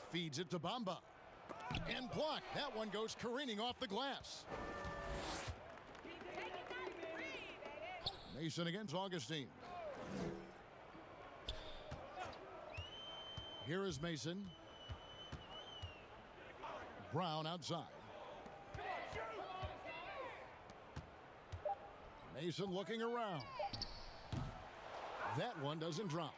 Feeds it to Bamba. And blocked. That one goes careening off the glass. Mason against Augustine. Here is Mason. Brown outside. Mason looking around. That one doesn't drop.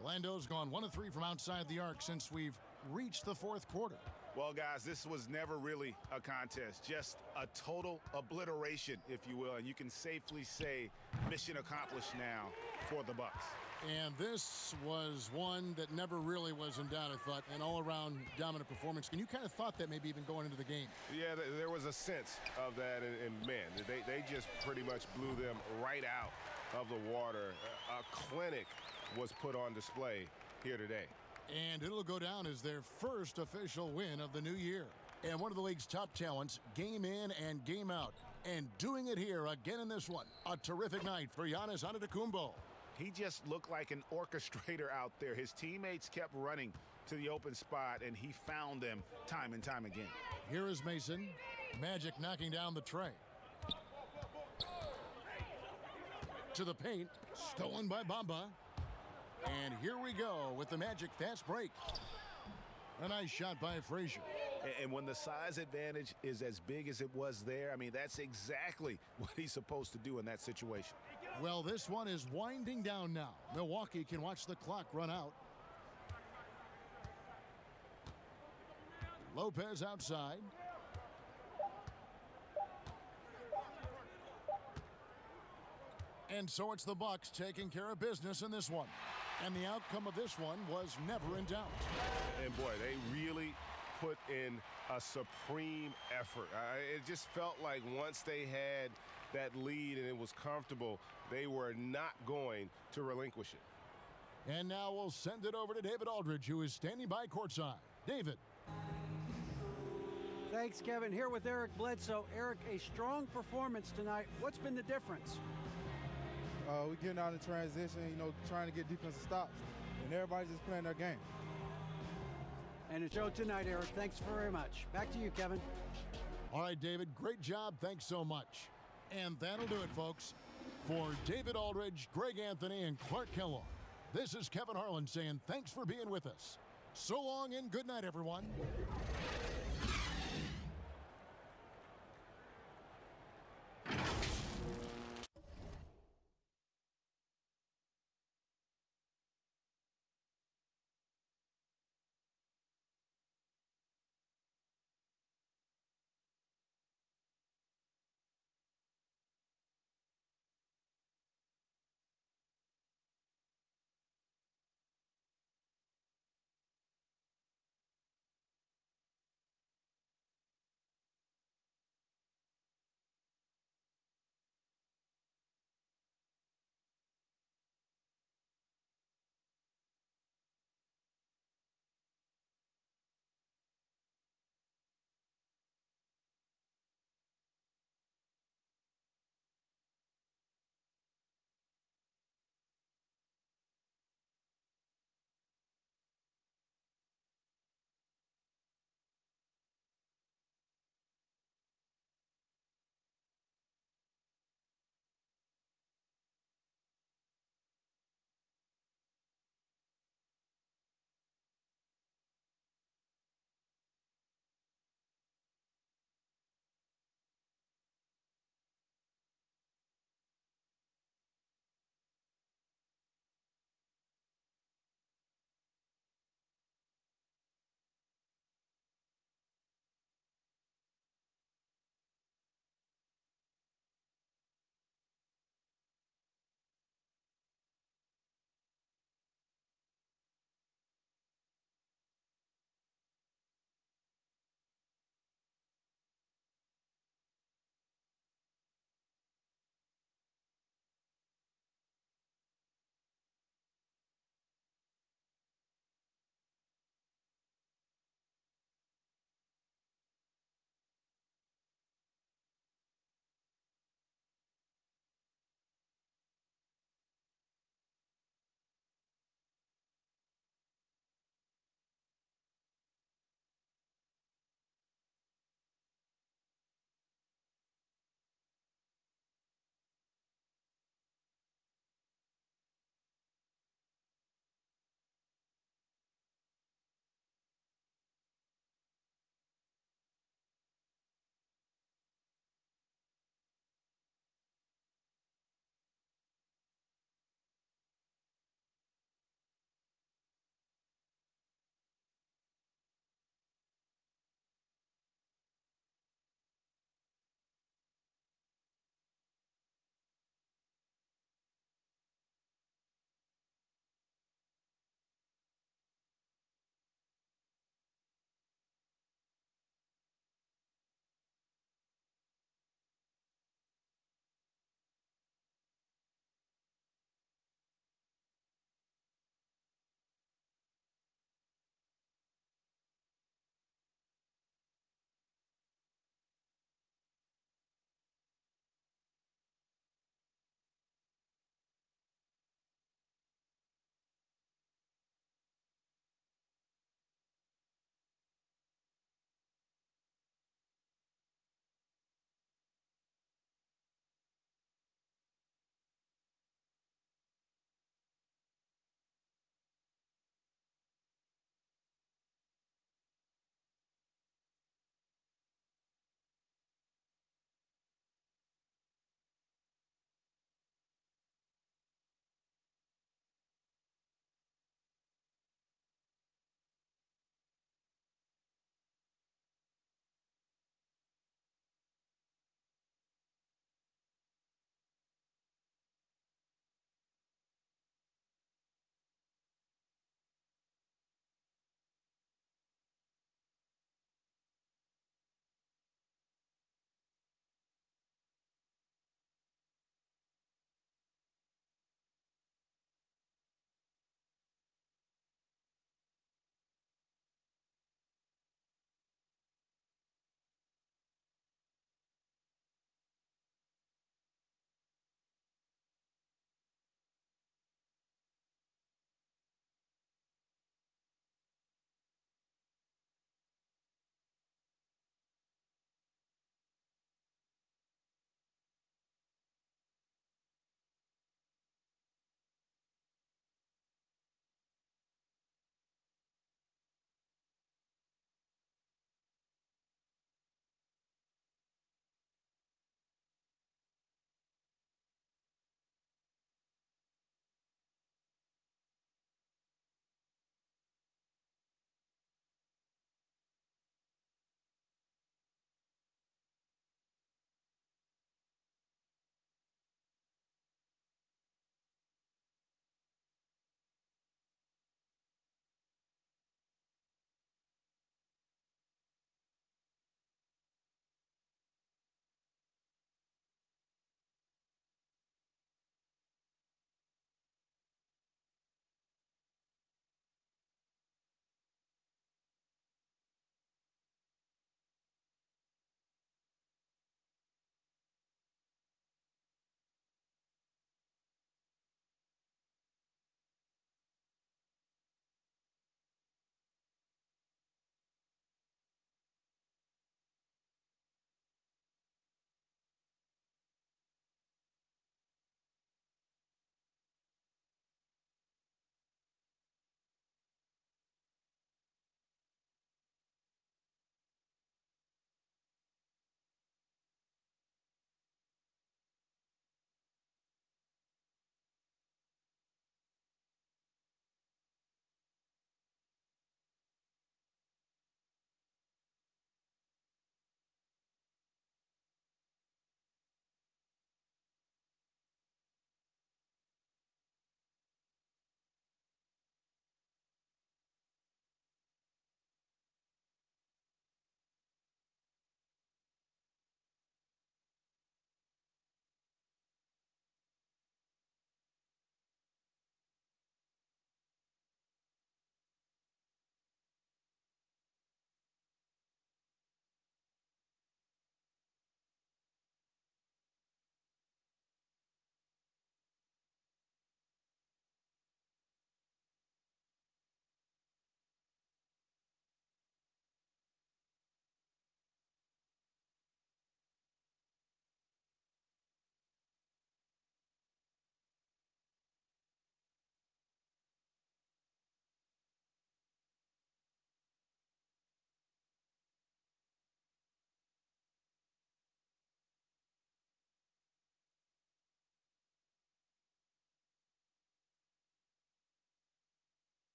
Orlando's gone 1 of 3 from outside the arc since we've reached the 4th quarter. Well, guys, this was never really a contest, just a total obliteration, if you will, and you can safely say mission accomplished now for the Bucks. And this was one that never really was in doubt, I thought, an all-around dominant performance. And you kind of thought that maybe even going into the game. Yeah, there was a sense of that, and man, they just pretty much blew them right out of the water. A clinic was put on display here today. And it'll go down as their first official win of the new year. And one of the league's top talents, game in and game out. And doing it here again in this one. A terrific night for Giannis Antetokounmpo. He just looked like an orchestrator out there. His teammates kept running to the open spot, and he found them time and time again. Here is Mason. Magic knocking down the tray. To the paint. Stolen by Bamba. And here we go with the Magic fast break. A nice shot by Frazier. And when the size advantage is as big as it was there, I mean, that's exactly what he's supposed to do in that situation. Well, this one is winding down now. Milwaukee can watch the clock run out. Lopez outside. And so it's the Bucks taking care of business in this one. And the outcome of this one was never in doubt. And boy, they really put in a supreme effort. It just felt like once they had that lead and it was comfortable, they were not going to relinquish it. And now we'll send it over to David Aldridge, who is standing by courtside. David. Thanks, Kevin. Here with Eric Bledsoe. Eric, a strong performance tonight. What's been the difference? We're getting out in transition, trying to get defensive stops. And everybody's just playing their game. And it showed tonight, Eric. Thanks very much. Back to you, Kevin. All right, David. Great job. Thanks so much. And that'll do it, folks. For David Aldridge, Greg Anthony, and Clark Kellogg, this is Kevin Harlan saying thanks for being with us. So long and good night, everyone.